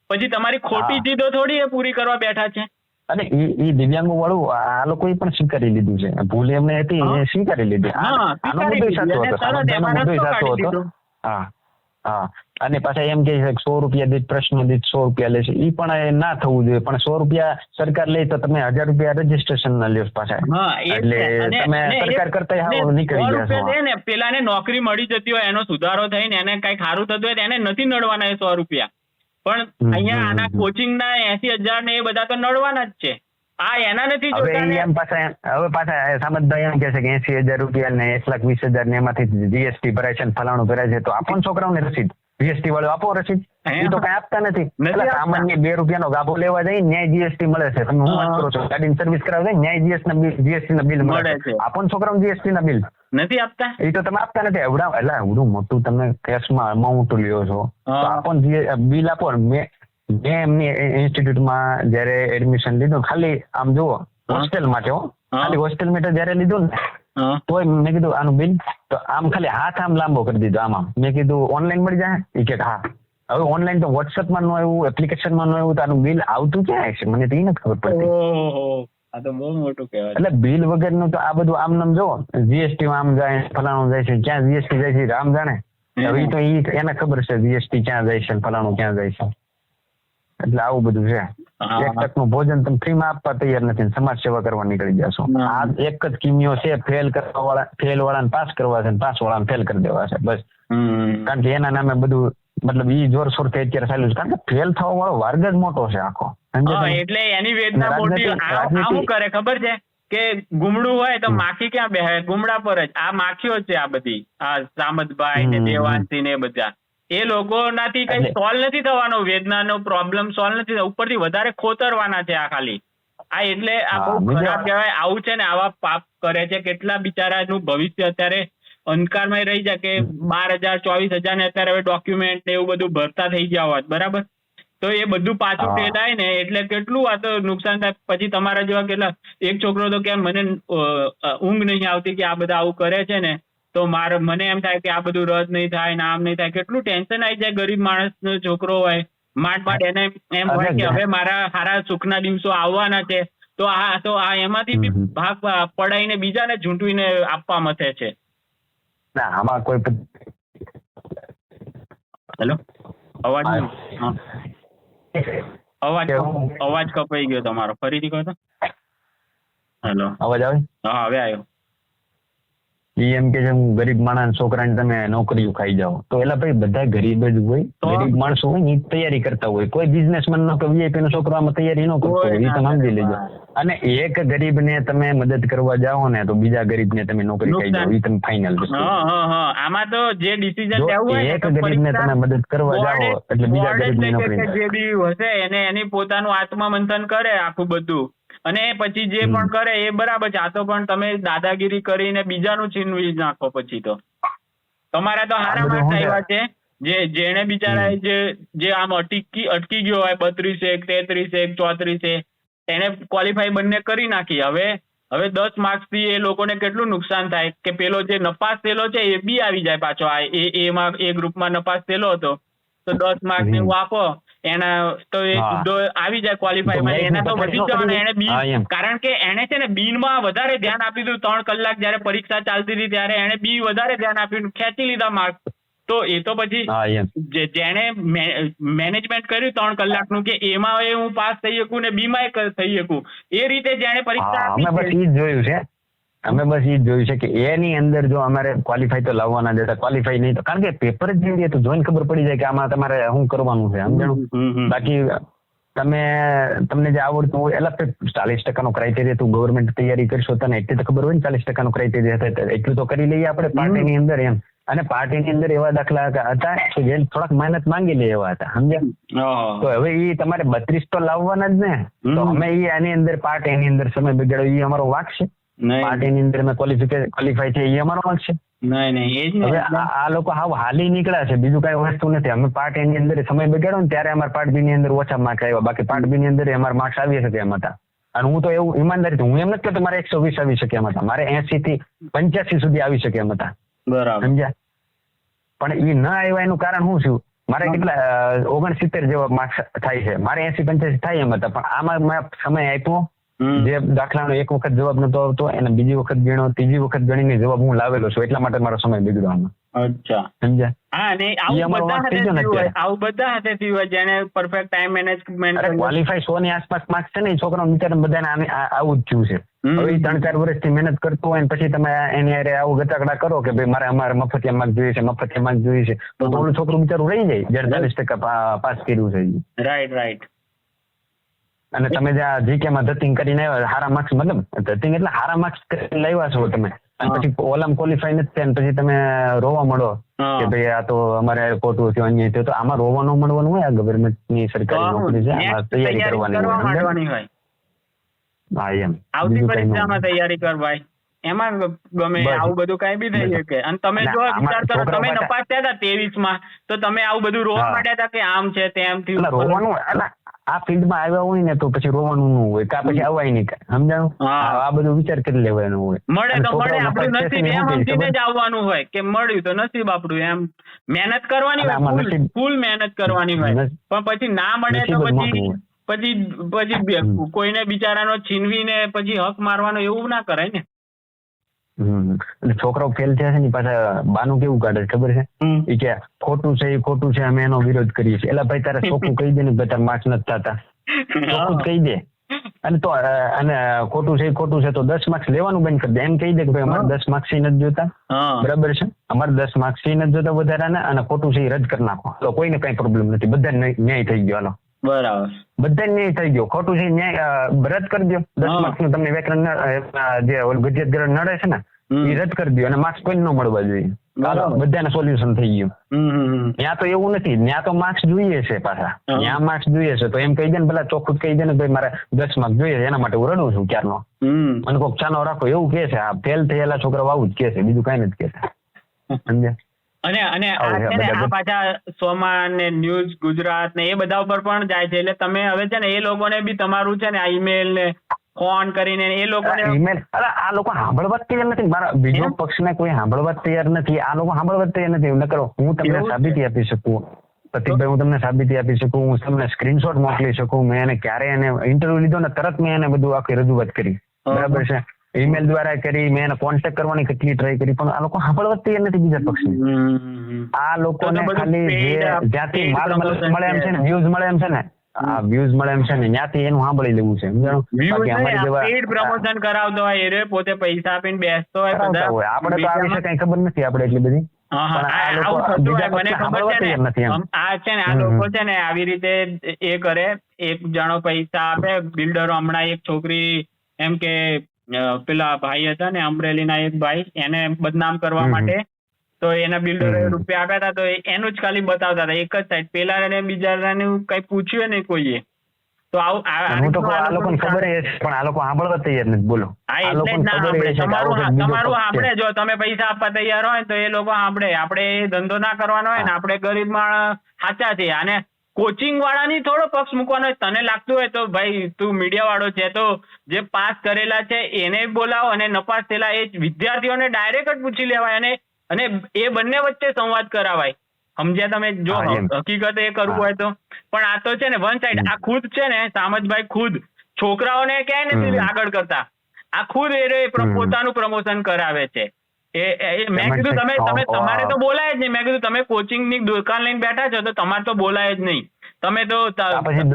પછી તમારી ખોટી જીદો થોડી એ પૂરી કરવા બેઠા છે. અને એ દિવ્યાંગો વાળું આ લોકોએ પણ સ્વીકારી લીધું છે, ભૂલ એમને હતી એ સ્વીકારી લીધી. આનો મુદ્દો સાચો હતો, સમજવાનો મુદ્દો સાચો હતો. હા. અને પાછા એમ કે 100 રૂપિયા દીઠ પ્રશ્ન દીઠ 100 રૂપિયા લેશે, એ પણ ના થવું જોઈએ. પણ 100 રૂપિયા સરકાર લે તો તમે 1000 રૂપિયા રજીસ્ટ્રેશન ના લ્યો પાછા, એટલે તમે સરકાર કરતા નીકળી ગયા છો. પેલાને નોકરી મળી જતી હોય, એનો સુધારો થઈને એને કઈ ખારું થતું હોય એને નથી નડવાના એ 100 રૂપિયા. પણ અહીંયા આના કોચિંગ ના 80,000 ને એ બધા તો નડવાના જ છે. આ એના નથી જોતા. હવે પાછા સામતભાઈ એમ કે છે કે 80,000 રૂપિયા ને 1,20,000 ને એમાંથી જીએસટી ભરાય છે, ફલાણું ભરાય છે, તો આપો છોકરાઓને રસીદ. જીએસટી વાળો આપો રસીદ, એ તો કઈ આપતા નથી. એટલે સામાન્ય 2 રૂપિયાનો ગાભો લેવા જાય ન્યાય જીએસટી મળે છે. તમે હું વાત કરો છો, ગાડીની સર્વિસ કરાવે ન્યાય જીએસટી ના બિલ મળે છે. આપો છોકરાઓને જીએસટી ના બિલ નથી આપતા. એ તો તમે આપતા નથી. એટલે એવડું મોટું તમે કેસમાં અમાઉન્ટ લ્યો છો તો આપો બિલ આપો. મેં એમની ઇન્સ્ટિટ્યૂટમાં જયારે એડમિશન લીધું, ખાલી આમ જુઓ હોસ્ટેલ માટે, ખાલી હોસ્ટેલ માટે જયારે લીધું ને તોય મેં કીધું આનું બિલ, તો આમ ખાલી હાથ આમ લાંબો કરી દીધો આમ. મેં કીધું ઓનલાઈન મળી જાય? એ કે હા. હવે ઓનલાઈન તો વોટ્સએપમાં ન આવ્યું, એપ્લિકેશનમાં ન આવ્યું, તો આનું બિલ આવતું ક્યાં હશે? મને તો એ નથી ખબર પડતી. આ તો બહુ મોટું કહેવાય. એટલે બિલ વગરનું તો આ બધું આમ નામ જોવો, જીએસટી આમ જાય, ફલાણું જાય છે, ક્યાં જીએસટી જાય છે રામ જાણે. હવે તો એને ખબર છે જીએસટી ક્યાં જાય છે, ફલાણું ક્યાં જાય છે. એટલે આવું બધું છે. હા. 1 ટકનું ભોજન તમે ફ્રીમાં આપવા તૈયાર નથી, સમાજ સેવા કરવા નીકળી જશો. હા. આ એક જ કિમિયો છે, ફેલ વાળાને પાસ કરવા છે, પાસ વાળાને ફેલ કરી દેવા છે, બસ. કારણ કે એના નામે બધું મતલબ ઈ જોરશોરથી અત્યારે ચાલ્યું છે, કારણ કે ફેલ થવા વાળો વર્ગ જ મોટો છે આખો. એટલે એની વેદના મોટી. આ શું કરે ખબર છે કે ગુમડું હોય તો માખી ક્યાં બેહે? ગુમડા પર જ. આ માખીઓ છે આ બધી, આ સામતભાઈ ને દેવાંશી ને બધા. એ લોકોનાથી કઈ સોલ્વ નથી થવાનો, વેદનાનો પ્રોબ્લેમ સોલ્વ નથી થવાનો, ઉપરથી વધારે ખોતરવાના છે આ ખાલી. આ એટલે આ બહુ ખરાબ કહેવાય. આવું છે ને, આવા પાપ કરે છે. કેટલા બિચારાનું ભવિષ્ય અત્યારે અંધકારમય રહી જાય કે 12,000 24,000 ને અત્યારે હવે ડોક્યુમેન્ટ ને એવું બધું ભરતા થઈ ગયા હોત, બરાબર? તો એ બધું પાછું ટેલાય ને એટલે કેટલું આ તો નુકસાન થાય. પછી તમારા જેવા કેટલા, એક છોકરો તો કે મને ઊંઘ નહીં આવતી કે આ બધા આવું કરે છે ને, તો મને એમ થાય કે આ બધું રદ નહીં થાય ને આમ નહીં થાય. કેટલું ટેન્શન આવી જાય. ગરીબ માણસનો છોકરો હોય, માંડ એને એમ હોય કે હવે મારા સારા સુખના દિવસો આવવાના છે, તો આ એમાંથી બી ભાગ પડાઈને બીજાને ઝૂંટવીને આપવા મથે છે. ના, આમાં કોઈ હેલો, અવાજ કપાઈ ગયો તમારો, ફરીથી કહો તો. હેલો, અવાજ આવે? હા, હવે આવ્યો. ઈ એમ કે છે હું ગરીબ માણસ છોકરાને તમે નોકરીઓ ખાઈ જાઓ, તો એલા ભાઈ બધા ગરીબ જ હોય. ગરીબ માણસો હોય ને તૈયારી કરતા હોય. કોઈ બિઝનેસમેન નો કે વીઆઈપી નો છોકરો આમાં તૈયારી ન કરતો હોય, એ તમે સમજી લેજો. અને એક ગરીબ ને તમે મદદ કરવા જાઓ ને તો બીજા ગરીબ ને તમે નોકરી ખાઈ જાઓ, એ તમે ફાઇનલ વસ્તુ. આમાં તો જે ડિસિઝન લેવું હોય, એક ગરીબ ને તમે મદદ કરવા જાઓ એટલે બીજા ગરીબ ની નોકરી. જે બી હશે એને એની પોતાનું આત્મમંથન કરે આખું બધું, અને પછી જે પણ કરે એ બરાબર છે. આ તો પણ તમે દાદાગીરી કરીને બીજાનું છીનવી નાખો, પછી તો તમારા તો હારા માર્ક્સ આવ્યા છે. જેને બિચારા જે આમ અટકી ગયો હોય 32 33 34, એને ક્વોલિફાય બંને કરી નાખી. હવે 10 માર્ક્સ થી એ લોકોને કેટલું નુકસાન થાય કે પેલો જે નપાસ થયેલો છે એ બી આવી જાય પાછો. એ ગ્રુપમાં નપાસ થયેલો હતો તો 10 માર્ક્સ ને એવું આપો એના તો એ સીધો આવી જાય ક્વોલિફાયમાં. એના તો વધી જવાના. એને બી, કારણ કે એને છે ને બીનમાં વધારે ધ્યાન આપી દીધું. 3 કલાક જયારે પરીક્ષા ચાલતી હતી ત્યારે એને બી વધારે ધ્યાન આપ્યું, ખેંચી લીધા માર્ક્સ. તો એ તો પછી જેને મેનેજમેન્ટ કર્યું 3 કલાકનું કે એમાં હું પાસ થઈ શકું ને બી માં થઈ શકું, એ રીતે જેને પરીક્ષા આપી બસ ઈ જ જોયું છે. અમે બસ ઈ જ જોયું છે કે એની અંદર જો અમારે ક્વોલિફાય તો લાવવાના જ હતા, ક્વોલિફાય નહીં તો, કારણ કે પેપર જ જોઈએ તો જોઈને ખબર પડી જાય કે આમાં તમારે શું કરવાનું છે, સમજાણું? બાકી તમને જે આવડતું હોય એટલે 40% ક્રાઇટેરિયા તું ગવર્મેન્ટ તૈયારી કરશો તને એટલી તો ખબર હોય ને 40% ક્રાઇટેરિયા એટલું તો કરી લઈએ આપણે પાર્ટીની અંદર એમ. અને પાર્ટીની અંદર એવા દાખલા હતા કે જે થોડાક મહેનત માંગી લે એવા હતા, સમજ્યા? તો હવે ઈ તમારે 32 તો લાવવાના જ ને. તો અમે ઈ આની અંદર પાર્ટીની અંદર સમય બગાડ્યો, ઈ અમારો વાંક છે? પાર્ટીની અંદર અમે ક્વોલિફાય છે એ અમારો વાંક છે? હવે આ લોકો હાલી નીકળ્યા છે, બીજું કઈ વસ્તુ નથી. અમે પાર્ટ એની અંદર સમય બગાડ્યો ને ત્યારે અમારા પાર્ટ બી ની અંદર ઓછા માર્ક્સ આવ્યા, બાકી પાર્ટ બી ની અંદર અમારા માર્ક્સ આવી શકે એમ હતા. અને હું તો એવું ઈમાનદારી, હું એમ નથી કહેતો મારે 120 આવી શકે એમ હતા, મારે 80 થી 85 સુધી આવી શકે એમ હતા, સમજ્યા? પણ એ ન આવ્યા એનું કારણ શું થયું? મારે કેટલા 69 જેવા માર્ક્સ થાય છે, મારે 80-85 થાય એમ હતા. પણ આમાં મેં સમય આપ્યો, જે દાખલાનો એક વખત જવાબ નતો આવતો એને બીજી વખત ગણ્યો, ત્રીજી વખત ગણીને જવાબ હું લાવેલો છું, એટલા માટે મારો સમય બગડ્યો આમાં. અચ્છા, સમજ્યા? હા, ને આવું બધા હાથે થયું જેને પરફેક્ટ ટાઈમ મેનેજમેન્ટ ક્વોલિફાય 100 ની આસપાસ માર્ક્સ છે ને એ છોકરાઓ બિચારા બધાને આવું જ થયું છે. હવે 3-4 વર્ષથી મહેનત કરતો હોય ને પછી તમે એની હારે આવું ગતાગડા કરો કે ભાઈ અમારે મફતિયા માર્ક જોઈએ છે, મફતિયા માર્ક જોઈએ છે, તો ઓલું છોકરું બિચારું રહી જાય જ્યારે 40% પાસ કર્યું છે. રાઈટ. અને તમે જ્યાં જીકે માં ધતિંગ કરીને આવ્યા હારા માર્ક્સ, મતલબ ધતિંગ એટલે હારા માર્ક્સ લાવ્યા છો તમે, અને પછી ઓલામ ક્વોલિફાય નથી થયા પછી તમે રોવા મળો કે ભાઈ આ તો અમારે ખોટું થયું, અન્યાય થયો. તો આમાં રોવા ન મળવાનું હોય. આ ગવર્મેન્ટ ની સરકારી નોકરી છે, આમાં તૈયારી કરવાની હોય. હા, એમ આવતી પરીક્ષામાં તૈયારી કર ભાઈ, એમાં ગમે આવું બધું કઈ બી થઈ શકે. અને તમે જો વિચાર કરો, તમે નપાસ થયા હતા 23 માં, તો તમે આવું બધું રોવા માંડ્યા હતા કે આમ છે તેમ થયું. રોવાનું આ ફિલ્ડમાં આવ્યા હોય ને તો પછી રોવાનું ન હોય, કા પછી અવાય નહીં, સમજાણું? આ બધું વિચાર કરી લેવાનું હોય. મળે તો મળે, આપણું નસીબ એમ સમજીને જ આવવાનું હોય કે મળ્યું તો નસીબ આપણું, એમ મહેનત કરવાની હોય, ફૂલ મહેનત કરવાની હોય. પણ પછી ના મળે તો પછી કોઈને બિચારાનો છીનવીને પછી હક મારવાનો એવું ના કરાય ને. એટલે છોકરાઓ ફેલ થયા છે ને પાછા બાનું કેવું કાઢે છે ખબર છે? એ કે ખોટું છે, એ ખોટું છે, અમે એનો વિરોધ કરીએ છીએ. એટલે ભાઈ તારે ચોખ્ખું કહી દે ને ભાઈ તારા માર્ક્સ નથી થતા, ચોખ્ખું કહી દે. અને તો અને ખોટું છે, ખોટું છે તો 10 માર્ક્સ લેવાનું બંધ કરી દે. એમ કહી દે કે ભાઈ અમારે 10 માર્ક્સ નથી જોતા, બરાબર છે, અમારે 10 માર્ક્સ નથી જોતા વધારાના, અને ખોટું છે એ રદ કરી નાખો. તો કોઈને કઈ પ્રોબ્લેમ નથી, બધા ન્યાય થઈ ગયો. હાલો બરાબર, બધા ન્યાય થઈ ગયો. ખોટું છે ન્યાય રદ કરી દો. 10 માર્ક્સ નું તમને વ્યાકરણ જે ગદ્ય ગ્રહણ નડે છે ને એ રદ કરી દો, અને માર્ક્સ કોઈ ન મળવા જોઈએ. બધાને સોલ્યુશન થઈ ગયું. ત્યાં તો એવું નથી, ત્યાં તો માર્ક્સ જોઈએ છે પાછા, ત્યાં માર્ક્સ જોઈએ છે. તો એમ કહી દે ને પેલા ચોખ્ખું કહી દે ને ભાઈ મારે 10 માર્ક્સ જોઈએ છે, એના માટે હું રડું છું ક્યારનો, અને કોઈક ચાનો રાખો એવું કે છે. આ ફેલ થયેલા છોકરાઓ આવું જ કે છે, બીજું કઈ નથી કે છે, સમજ્યા? અને આ પાછા સોમા ને ન્યૂઝ ગુજરાત ને એ બધા ઉપર પણ જાય છે. એટલે તમે હવે છે ને એ લોકોને બી તમારું છે ને આ ઈમેલ ને ફોન કરીને એ લોકોને ઈમેલ, આ લોકો સાંભળવા તૈયાર નથી. મારા બીજો પક્ષને કોઈ સાંભળવા તૈયાર નથી. આ લોકો સાંભળવા તૈયાર નથી. ન કરો, હું તમને સાબિતી આપી શકું પ્રતિકભાઈ, હું તમને સાબિતી આપી શકું, હું તમને સ્ક્રીનશોટ મોકલી શકું. મેં એને ક્યારે એને ઇન્ટરવ્યુ લીધો ને તરત મેં એને બધું આખી રજૂઆત કરી, બરાબર છે, ઈમેલ દ્વારા કરી, મેં એને કોન્ટેક્ટ કરવાની કેટલી ટ્રાય કરી, પણ આ લોકો સાંભળવા તૈયાર નથી બીજા પક્ષને. આ લોકોને ખાલી જ્યાંથી માલ મળે એમ છે ને, વ્યૂઝ મળે એમ છે ને, આ વ્યૂઝ મળે એમ છે ને, ત્યાંથી એનું સાંભળી લેવું છે. બાકી અમારી જેવા પ્રમોશન કરાવતો હોય એ પોતે પૈસા આપીને બેસતો હોય, આપણે તો આ વિશે કઈ ખબર નથી આપણે એટલી બધી. આ છે ને આ લોકો છે ને આવી રીતે એ કરે, એક જણો પૈસા આપે. બિલ્ડરો હમણાં એક છોકરી એમ કે પેલા ભાઈ હતા ને અમરેલી ના એક ભાઈ, એને બદનામ કરવા માટે તો એના બિલ્ડરોએ રૂપિયા આપ્યા હતા. તો એનું જ ખાલી બતાવતા હતા એક જ સાઈડ, પેલા ને બીજા કઈ પૂછ્યું નહીં કોઈએ. તો આ લોકોને ખબર છે પણ આ લોકો સાંભળવા તૈયાર નથી. બોલો, હા એટલે જ ના સાંભળે. તમારું સાંભળે, જો તમે પૈસા આપવા તૈયાર હોય તો એ લોકો સાંભળે. આપણે એ ધંધો ના કરવાનો હોય ને, આપણે ગરીબ માણસ સાચા છે. અને કોચિંગ વાળાની થોડો પક્ષ મૂકવાનો હોય. તને લાગતું હોય તો ભાઈ તું મીડિયા વાળો છે તો જે પાસ કરેલા છે એને બોલાવો, અને નપાસ થયેલા એ વિદ્યાર્થીઓને ડાયરેક્ટ જ પૂછી લેવાય, અને એ બંને વચ્ચે સંવાદ કરાવાય. સમજ્યા તમે? જો હકીકત એ કરવું હોય તો. પણ આ તો છે ને વન સાઈડ. આ ખુદ છે ને સામજભાઈ ખુદ છોકરાઓને ક્યાંય નથી આગળ કરતા. આ ખુદ એ પોતાનું પ્રમોશન કરાવે છે. મેં કીધું તમે તમારે તો બોલાય જ નહીં. મેં કીધું તમે કોચિંગ ની દુકાન લઈને બેઠા છો તો તમારે તો બોલાય જ નહીં. તમે તો પછી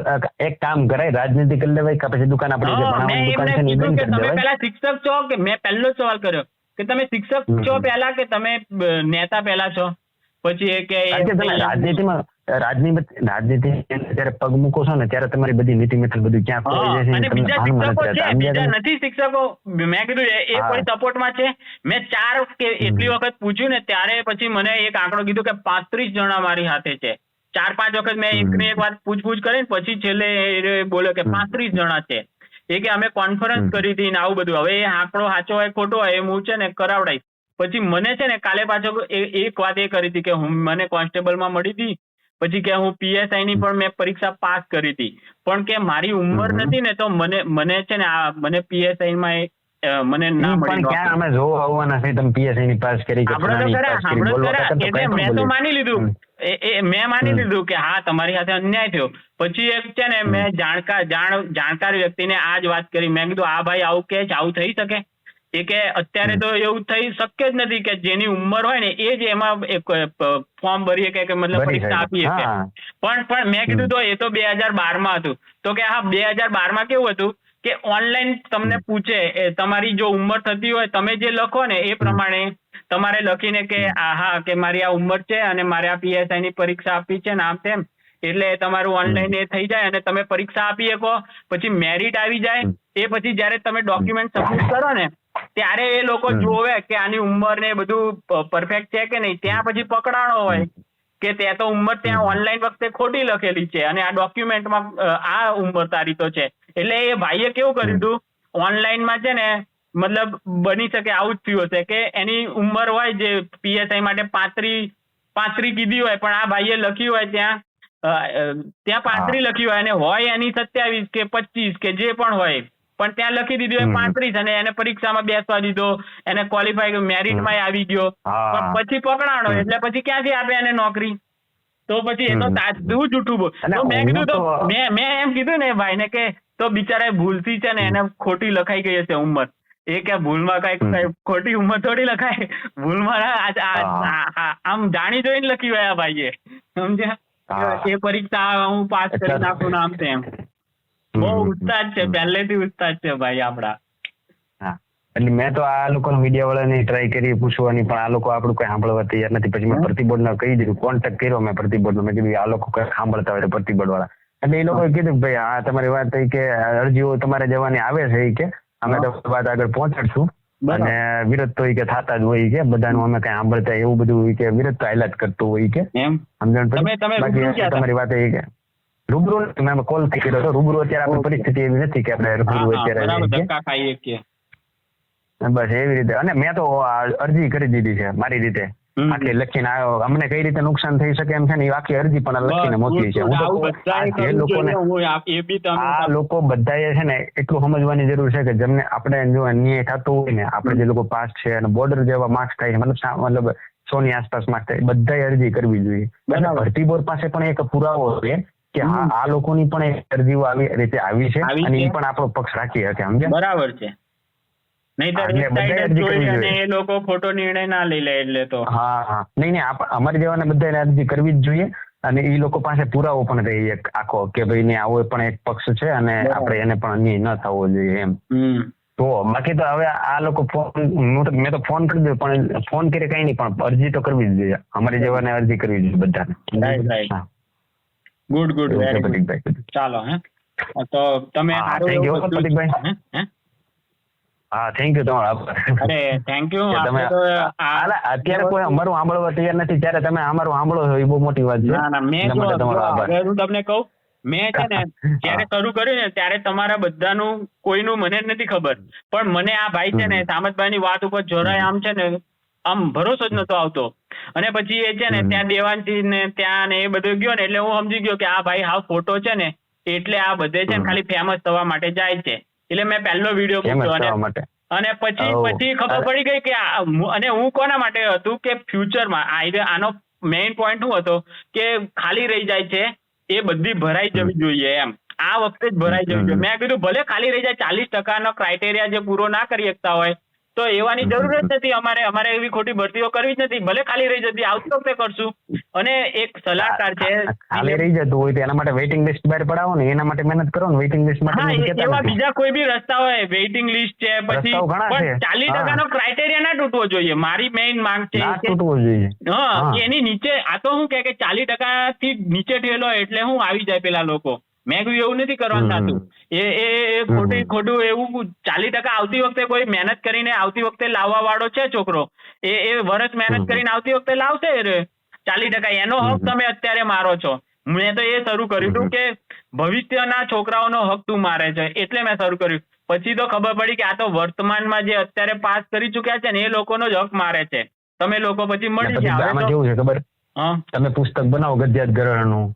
એક કામ કરાય, રાજનીતિ કરી લેવાય, પછી દુકાન આપણી તમે પેલા શિક્ષક છો કે? મેં પહેલો સવાલ કર્યો કે તમે શિક્ષક છો પહેલા કે તમે નેતા પહેલા છો? પછી એ કે રાજનીતિમાં રાજનીતિ જયારે પગ મૂકો છો ને ત્યારે તમારી બધી નીતિ મેથડ બધું ક્યાં ખોવાઈ જાય છે. અને બીજા શિક્ષકો છે, બીજા નથી શિક્ષકો. મેં કીધું એ કોઈ સપોર્ટમાં છે? મેં 4 કે એટલી વખત પૂછ્યું ને ત્યારે પછી મને એક આંકડો કીધું કે 35 જણા મારી સાથે છે. 4-5 વખત મેં એકની એક વાત પૂછપૂછ કરીને પછી છેલ્લે એ બોલ્યો કે 35 જણા છે. એ કે અમે કોન્ફરન્સ કરી હતી ને આવું બધું. હવે એ આંકડો સાચો હોય ખોટો હોય એ હું છે ને કરાવડાઈશ. પછી મને છે ને કાલે પાછો એક વાત એ કરી હતી કે મને કોન્સ્ટેબલમાં મળી હતી, પછી કે હું PSI ની પણ મેં પરીક્ષા પાસ કરી હતી, પણ કે મારી ઉંમર નથી ને તો મને છે ને મને PSI માં મને ના મળી. ક્યાં અમે જોવા આવવાના છે તમે PSI ની પાસ કરી કે એટલે મેં તો માની લીધું, મેં માની લીધું કે હા તમારી સાથે અન્યાય થયો. પછી એક છે ને મેં જાણકાર વ્યક્તિને આ જ વાત કરી. મેં કીધું આ ભાઈ આવું કે આવું થઈ શકે? એ કે અત્યારે તો એવું થઈ શક્ય જ નથી કે જેની ઉંમર હોય ને એ જ એમાં ફોર્મ ભરીએ કે મતલબ પરીક્ષા આપીએ કે. પણ મેં કીધું તો એ તો 2012 હતું. તો કે હા 2012 માં કેવું હતું કે ઓનલાઈન તમને પૂછે તમારી જો ઉંમર થતી હોય તમે જે લખો ને એ પ્રમાણે તમારે લખીને કે હા કે મારી આ ઉંમર છે અને મારે આ PSI ની પરીક્ષા આપી છે ને આમ તેમ, એટલે તમારું ઓનલાઈન એ થઈ જાય અને તમે પરીક્ષા આપી શકો. પછી મેરિટ આવી જાય. એ પછી જયારે તમે ડોક્યુમેન્ટ સબમિટ કરો ને ત્યારે એ લોકો જોવે કે આની ઉંમર ને બધું પરફેક્ટ છે કે નહીં. ત્યાં પછી પકડાણો હોય કે ત્યાં તો ઉંમર ત્યાં ઓનલાઈન વખતે ખોટી લખેલી છે અને આ ડોક્યુમેન્ટમાં આ ઉંમર તારી તો છે. એટલે એ ભાઈએ કેવું કર્યું હતું ઓનલાઈનમાં છે ને, મતલબ બની શકે આવું જ થયું હશે કે એની ઉંમર હોય જે PSI માટે 35 કીધી હોય, પણ આ ભાઈએ લખ્યું હોય ત્યાં 35 લખ્યું હોય અને હોય એની 27 કે 25 કે જે પણ હોય, પણ ત્યાં લખી દીધું હોય 35 અને એને પરીક્ષામાં બેસવા દીધો, એને ક્વોલિફાય મેરિટમાં આવી ગયો, પણ પછી પકડાણો. એટલે પછી ક્યાંથી આપે એને નોકરી? તો પછી એ તો તાજું જૂઠું બોલ. મેં કીધું તો મેં એમ કીધું ને ભાઈને કે તો બિચારા ભૂલથી છે ને એને ખોટી લખાઈ ગઈ હશે ઉંમર. એ કે ભૂલમાં કઈ ખોટી ઉંમર થોડી લખાય, ભૂલમાં આમ જાણી જોઈને લખી ગયા ભાઈએ, સમજ્યા? એ પરીક્ષા હું પાસ કરી નાખું આમ તેમ. બહુ ઉસ્તાદ છે, પહેલેથી ઉસ્તાદ છે ભાઈ આપડા. એટલે મેં તો આ લોકો મીડિયા વાળાની ટ્રાય કરી પૂછવાની, પણ આ લોકો આપણું કઈ સાંભળવા તૈયાર નથી. પછી મેં પ્રતિબોર્ડ ને કહી દીધું, કોન્ટેક્ટ કર્યો મેં પ્રતિબોર્ડ નો, મેં કીધું આ લોકો કઈ સાંભળતા હોય પ્રતિબોર્ડ વાળા. એટલે એ લોકોએ કીધું ભાઈ આ તમારી વાત થઈ કે અરજીઓ તમારે જવાની આવે છે કે અમે તો વાત આગળ પહોંચાડશું, અને વિરોધ તો કે થતા જ હોય કે બધાનું અમે કઈ સાંભળતા એવું બધું કે વિરોધ તો હાઈલાઇટ કરતું હોય કે સમજણ પડી. તમારી વાત એ કે રૂબરૂ મેં કોલ કર્યો હતો, રૂબરૂ અત્યારે આપણી પરિસ્થિતિ એવી નથી કે આપણે રૂબરૂ અત્યારે બસ એવી રીતે. અને મેં તો અરજી કરી દીધી છે મારી રીતે, આટલી લખીને આવ્યો, અમને કઈ રીતે નુકસાન થઈ શકે એમ છે ને એ આખી અરજી પણ લખીને મોકલી છે. આ લોકો બધાએ છે ને એટલું સમજવાની જરૂર છે કે જેમને આપણે જો અન્યાય થતો હોય ને, આપણે જે લોકો પાસ છે અને બોર્ડર જેવા માર્ક્સ થાય છે, મતલબ 100 ની આસપાસ માર્ક્સ થાય, બધાએ અરજી કરવી જોઈએ. ભરતી બોર્ડ પાસે પણ એક પુરાવો છે કે હા આ લોકોની પણ એક અરજીઓ આવી રીતે આવી છે અને એ પણ આપણો પક્ષ રાખી શકે. સમજ્યા? બરાબર છે. એ લોકો ખોટો નિર્ણય ના લઈ લે એટલે તો નહીં અમારી જેવાને બધાને અરજી કરવી જ જોઈએ. અને એ લોકો પાસે પુરાવો પણ રહી એક આખો કે ભાઈ ને આવો પણ એક પક્ષ છે અને આપણે એને પણ અન્યાય ન થવો જોઈએ એમ. તો બાકી તો હવે આ લોકો મેં તો ફોન કરી દીધો, પણ ફોન કરે કઈ નહીં, પણ અરજી તો કરવી જ જોઈએ. અમારી જેવાને અરજી કરવી જોઈએ બધાને. Good good, very good. ચાલો હે તો તમે પ્રતિકભાઈ. હા થેન્ક યુ, તમારો આભાર. અરે થેન્ક યુ. અત્યારે કોઈ અમારું સાંભળવા તૈયાર નથી, ત્યારે તમે અમારું સાંભળો છો એ બહુ મોટી વાત છે. હું તમને કહું, મેં છે ને જયારે શરૂ કર્યું ને ત્યારે તમારા બધાનું કોઈનું મને નથી ખબર, પણ મને આ ભાઈ છે ને સામતભાઈ ની વાત ઉપર જરાય આમ છે ને આમ ભરોસો જ નતો આવતો. અને પછી એ છે ને ત્યાં દેવાંશી ને ત્યાં ને એ બધું ગયો ને એટલે હું સમજી ગયો કે આ ભાઈ હાવ ફોટો છે ને, એટલે આ બધે છે ને ખાલી ફેમસ થવા માટે જાય છે. એટલે મેં પહેલો વિડીયો મૂક્યો અને પછી ખબર પડી ગઈ કે અને હું કોના માટે હતું કે ફ્યુચરમાં આનો મેઇન પોઈન્ટ શું હતો કે ખાલી રહી જાય છે એ બધી ભરાઈ જવી જોઈએ એમ, આ વખતે જ ભરાઈ જવી જોઈએ. મેં કીધું ભલે ખાલી રહી જાય, 40% ક્રાઇટેરિયા જે પૂરો ના કરી શકતા હોય તો એવાની જરૂર જ નથી. અમારે એવી ખોટી ભરતીઓ કરવી જ નથી, ભલે ખાલી રહી જતી આવતી વખતે કરશું. અને એક સલાહકાર છે, ખાલી રહી જતું હોય તો એના માટે વેઇટિંગ લિસ્ટ બહાર પડાવો ને, એના માટે મહેનત કરો ને. વેઇટિંગ લિસ્ટ માટે એવા બીજા કોઈ બી રસ્તા હોય, વેઇટિંગ લિસ્ટ છે, પછી 40% ક્રાઇટેરિયા ના તૂટવો જોઈએ. મારી મેઇન માંગ છે તૂટવો જોઈએ. એની નીચે આ તો શું કે 40% થી નીચે ઠેલો એટલે હું આવી જાય પેલા લોકો. મેં કહ્યું એવું નથી કરવાનું થતું. એ ખોટું એવું 40% આવતી વખતે કોઈ મહેનત કરીને આવતી વખતે લાવવા વાળો છે છોકરો, એ વર્ષ મહેનત કરીને આવતી વખતે લાવશે 40%. એનો હક તમે અત્યારે મારો છો. મેં તો એ શરૂ કર્યું હતું કે ભવિષ્યના છોકરાઓનો હક તું મારે છે, એટલે મેં શરૂ કર્યું. પછી તો ખબર પડી કે આ તો વર્તમાનમાં જે અત્યારે પાસ કરી ચુક્યા છે ને એ લોકોનો જ હક મારે છે. તમે લોકો પછી મળી ગયા. કેવું છે ખબર, તમે પુસ્તક બનાવો ગદ્યાત ગ્રહણનું,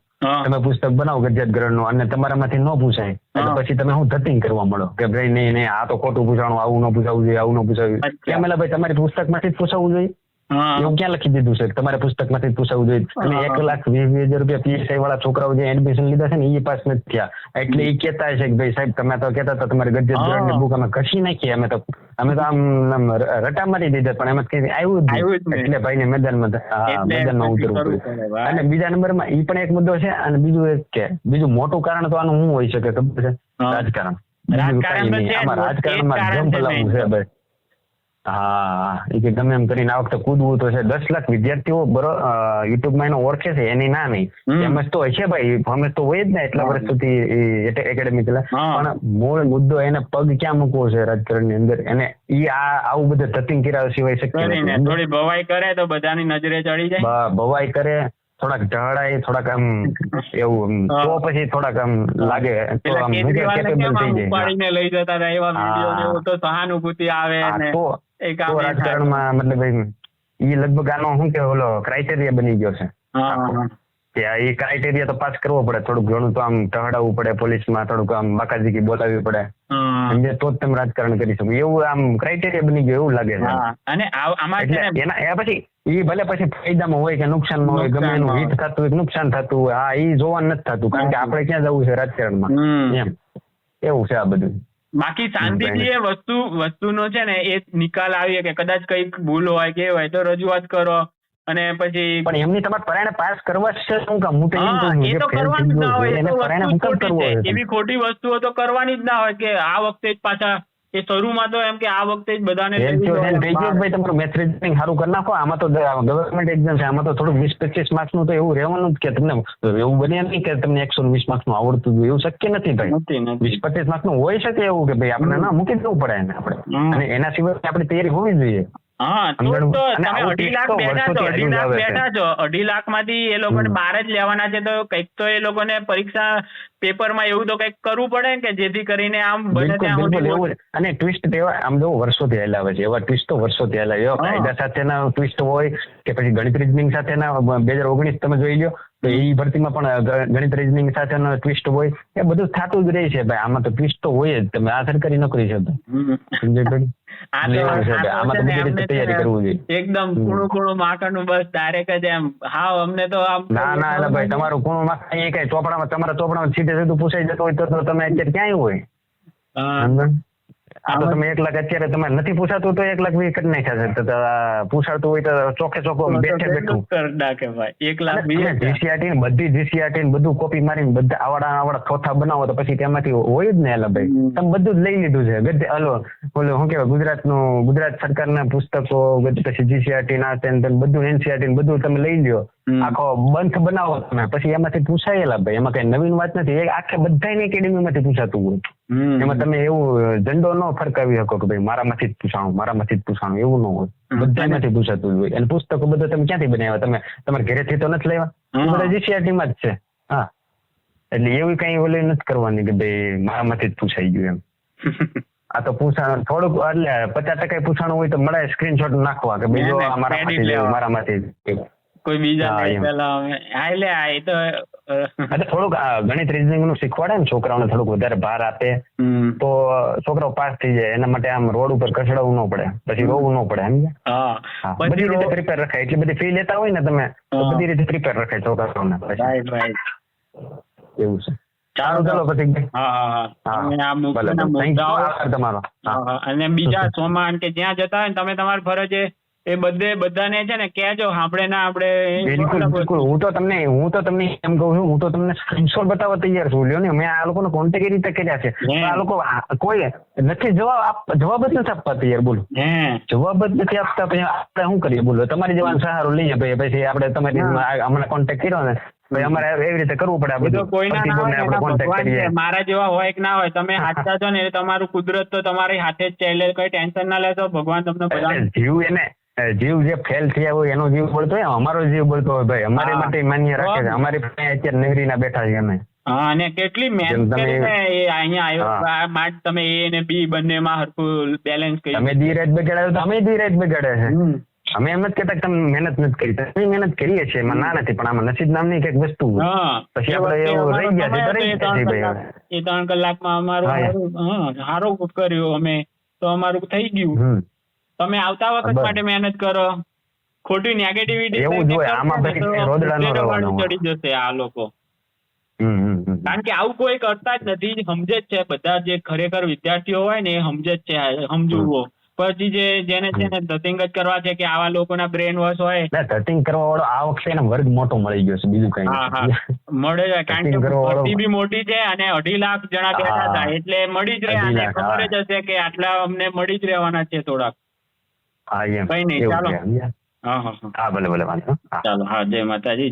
તમે પુસ્તક બનાવો ગદ્યાત ગ્રહણનું અને તમારામાંથી ન પૂછાય એટલે પછી તમે હું ધતિંગ કરવા મળો કે ભાઈ નહીં આ તો ખોટું પૂછાણું, આવું ન પૂછાવું જોઈએ, આવું ન પૂછાવ્યું. કેમ એટલે ભાઈ તમારી પુસ્તકમાંથી જ પૂછાવવું જોઈએ? એવું ક્યાં લખી દીધું છે તમારે પુસ્તકમાંથી જ પૂછાવવું જોઈએ? અને 1,20,000 રૂપિયા PSI વાળા છોકરાઓ જે એડમિશન લીધા છે ને એ પાસ નથી થયા, એટલે એ કહેતા છે કે ભાઈ સાહેબ તમે તો કહેતા હતા તમારી ગદ્યાત ગ્રહણની બુક અમે ઘસી નાખી, અમે તો આમ રટા મારી દીધા, પણ એમાં કઈ આવ્યું જ એટલે ભાઈને મેદાનમાં ઉતરવું પડ્યું. અને બીજા નંબરમાં એ પણ એક મુદ્દો છે. અને બીજું મોટું કારણ તો આનું શું હોઈ શકે ખબર છે? રાજકારણ. રાજકારણમાં જંપ લાવવું છે ભાઈ. હા એ કે ગમે એમ કરીને આ વખતે કૂદવું તો છે. 10 લાખ વિદ્યાર્થીઓ યુટ્યુબમાં એને ઓળખે છે, એની ના નહીં, ફેમસ તો હોય છે ભાઈ, ફેમસ તો હોય જ ને એટલા વર્ષ સુધી એકેડેમી ચલા. પણ મૂળ મુદ્દો એને પગ ક્યાં મૂકવો છે રાજકારણની અંદર, એને ઈ આવું બધું ધતિંગ કર્યા સિવાય શક્ય નથી. થોડી ભવાઈ કરે તો બધાની નજરે ચડી જાય, ભવાઈ કરે, થોડાક ઢળાય, થોડાક આમ એવું તો પછી થોડાક આમ લાગે તો આમ કેપેબલ થઈ જાય. લઈ જતા હતા એવા વિડીયો તો સહાનુભૂતિ આવે ને રાજકારણમાં મતલબ એ લગભગ આનો શું કે ઓલો ક્રાઇટેરિયા બની ગયો છે કે એ ક્રાઇટેરિયા તો પાસ કરવો પડે, થોડુંક ઘણું તો આમ ટહડાવવું પડે, પોલીસમાં થોડુંક આમ બાકાજીકી બોલાવવી પડે, સમજે તો જ તમે રાજકારણ કરી શકો. એવું આમ ક્રાઇટેરિયા બની ગયો એવું લાગે છે. અને આમાં એના પછી એ ભલે પછી ફાયદામાં હોય કે નુકસાનમાં હોય, ગમે એનું હિત થતું હોય નુકસાન થતું હોય, હા એ જોવાનું નથી થતું, કારણ કે આપણે ક્યાં જવું છે રાજકારણમાં, એમ એવું છે આ બધું. બાકી શાંતિથી એ વસ્તુનો છે ને એ નિકાલ આવીએ કે કદાચ કઈક ભૂલ હોય કે હોય તો રજૂઆત કરો અને પછી પણ એમની તમારે પરાયણે પાસ કરવા જ છે શું કામ? હું તો એમ કહું છું એ કે તો fail કરવાનું થઈ જ ના ગયો હોય, છે, એ એને તો પરાયણે વસ્તુ હું જ કામ ખોટી કરવો છે. હોય? એવી ખોટી વસ્તુઓ તો કરવાની જ ના હોય કે આ વખતે જ પાછા એ શરૂમાં તો એમ કે આ વખતે જ બધાને fail થયો છે ને થઈ ગયો ભાઈ, તમારું મેથ્સ રીઝનિંગ સારું કરી નાખો. આમાં તો ગવર્મેન્ટ એક્ઝામ છે, આમાં તો થોડુંક 20-25 માર્ક્સનું તો એવું રહેવાનું જ કે તમને એવું બને નહીં કે તમને 120 માર્ક્સનું આવડતું જ હોય. એવું શક્ય નથી ભાઈ. 20-25 માર્ક્સનું હોય શકે એવું કે ભાઈ આપણે ના મૂકી દેવું પડે એને આપણે, અને એના સિવાય આપણી તૈયારી હોવી જોઈએ. હા તો તમે 2.5 લાખ બેઠા છો, 2.5 લાખ બેઠા છો, 2.5 લાખમાંથી એ લોકોને 12 જ લેવાના છે, તો કંઈક તો એ લોકોને પરીક્ષા પેપરમાં એવું તો કંઈક કરવું પડે કે જેથી કરીને આમ બને ત્યાં બિલકુલ એવું. અને ટ્વિસ્ટ એવા આમ જો વર્ષોથી હાલ્યા આવે છે, એવા ટ્વિસ્ટ તો વર્ષોથી હાલ્યા. એવા કાયદા સાથેના ટ્વિસ્ટ હોય કે પછી ગણિત રીઝનિંગ સાથેના 2019 તમે જોઈ લો તો એ ભરતીમાં પણ ગણિત રીઝનિંગ સાથેનો ટ્વિસ્ટ હોય. એ બધું થતું જ રહે છે ભાઈ. આમાં તો ટ્વિસ્ટ તો હોય જ. તમે આ સરકારી નોકરી છે તો આમાં તો બધી રીતે તૈયારી કરવું જોઈએ. એકદમ કૂણું માકાનું બસ ડાયરેક્ટ જ એમ. હા અમને તો આમ ના એટલે ભાઈ તમારું કૂણું માકા એ કઈ ચોપડામાં તમારા ચોપડામાં સીધે સીધું પૂછાઈ જતું હોય તો તમે અત્યારે ક્યાંય હોય. આ તો તમે 1 લાખ અત્યારે તમારે નથી પૂછાતું તો 1 લાખ બી કરી નાખ્યા છે. પૂછાતું હોય તો ચોખ્ખે ચોખ્ખો બેઠે બેઠું જીસીઆરટી ને બધી જીસીઆરટી ને બધું કોપી મારીને બધા આવડા ચોથા બનાવો તો પછી તેમાંથી હોય જ ને. એટલે ભાઈ તમે બધું જ લઈ લીધું છે. ગદ્ય ઓલો શું કહેવાય ગુજરાત સરકારના પુસ્તકો પછી જીસીઆરટી ના બધું એનસીઆરટી બધું તમે લઈ લ્યો, આખો બંધ બનાવો તમે, પછી એમાંથી પૂછાયેલા ભાઈ. એમાં કઈ નવીન વાત નથી. એ આખે બધાની એકેડેમી માંથી પૂછાતું હોય. એમાં તમે એવું ઝંડો ન ફરકાવી શકો કે ભાઈ મારામાંથી જ પૂછાણું એવું ન હોય. બધામાંથી પૂછાતું જ હોય. અને પુસ્તકો બધા તમે ક્યાંથી બનાવ્યા? તમે તમારા ઘરેથી તો નથી લેવા, બધા જીસીઆરટી માં જ છે. હા એટલે એવી કઈ ઓલી નથી કરવાની કે ભાઈ મારામાંથી જ પૂછાઈ ગયું એમ. આ તો પૂછાણ થોડુંક એટલે 50% પૂછાણું હોય તો મળે સ્ક્રીનશોટ નાખવા કે ભાઈ જો મારામાંથી કોઈ બીજા એ તો થોડુંક ગણિત રીઝનિંગ નું શીખવાડે ને છોકરાઓને, થોડુંક વધારે ભાર આપે તો છોકરાઓ પાસ થઈ જાય. એના માટે આમ રોડ ઉપર કચડાવવું ન પડે, પછી રોવું ન પડે. સમજ્યા? બધી રીતે પ્રિપેર રખાય. એટલે બધી ફી લેતા હોય ને તમે તો બધી રીતે પ્રિપેર રખાય છોકરાઓને. એવું છે. સારું ચાલો પછી. તમારો અને બીજા સોમાન કે જ્યાં જતા હોય ને તમે તમારી ફરજે એ બધાને છે ને કહેજો. આપણે ના આપણે બિલકુલ. હું તો તમને એમ કહું છું, હું તો તમને સ્ક્રીનશોટ બતાવવા તૈયાર છું. લ્યો ને, મેં આ લોકોને કોન્ટેક્ટ એ રીતે કર્યા છે. આ લોકો કોઈ નથી જવાબ જ નથી આપવા તૈયાર. બોલો, જવાબ જ નથી આપતા. પછી આપણે શું કરીએ? બોલો, તમારી જવાનો સહારો લઈએ ભાઈ. પછી આપણે તમારી હમણાં કોન્ટેક્ટ કર્યો ને ભાઈ, અમારે એવી રીતે કરવું પડે. મારા જેવા હોય કે ના હોય, તમે હાચા છો ને એ તમારું કુદરત તો તમારી હાથે જ છે. એટલે કઈ ટેન્શન ના લેશો. ભગવાન તમને બધા જીવ જે ફેલ થયા હોય એનો જીવ બળતો હોય, અમારો જીવ બળતો હોય ભાઈ. અમારી માટે માન્ય રાખે છે. અમારી પાસે અત્યારે નગરી ના બેઠા છે અમે. હા, અને કેટલી મહેનત કરીને અહીંયા આવ્યો. તમે A અને B બંનેમાં હરખું બેલેન્સ કરી. તમે ધીરજ બગાડ્યો તો અમે ધીરજ બગાડે છે. અમે એમ જ કહેતા કે તમે મહેનત નથી કરી. તમે મહેનત કરીએ છીએ, એમાં ના નથી, પણ આમાં નસીબ નામની કઈક વસ્તુ પછી આપણે એવું રહી ગયા છે. એ 3 કલાકમાં અમારું સારું કર્યું અમે, તો અમારું થઈ ગયું. તમે આવતા વખત માટે મહેનત કરો. ખોટી નેગેટિવિટી ચડી જશે આ લોકો. કારણ કે આવું કોઈ કરતા જ નથી, સમજે જ છે. બધા જે ખરેખર વિદ્યાર્થીઓ હોય ને એ સમજે જ છે. સમજવું પછી જેને છે ને ધતિંગ જ કરવા છે કે આવા લોકોના બ્રેન વોશ હોય. ધતિંગ કરવા વાળો આ વખતે વર્ગ મોટો મળી ગયો છે. બીજું કઈ મળે છે. કારણ કે ભરતી બી મોટી છે અને 2.5 લાખ જણા બેઠા હતા એટલે મળી જ રહ્યા. અને ખબર જ હશે કે આટલા અમને મળી જ રહેવાના છે થોડાક. કઈ નહીં, ચાલો. હા ભલે વાંધો. ચાલો, હા, જય માતાજી.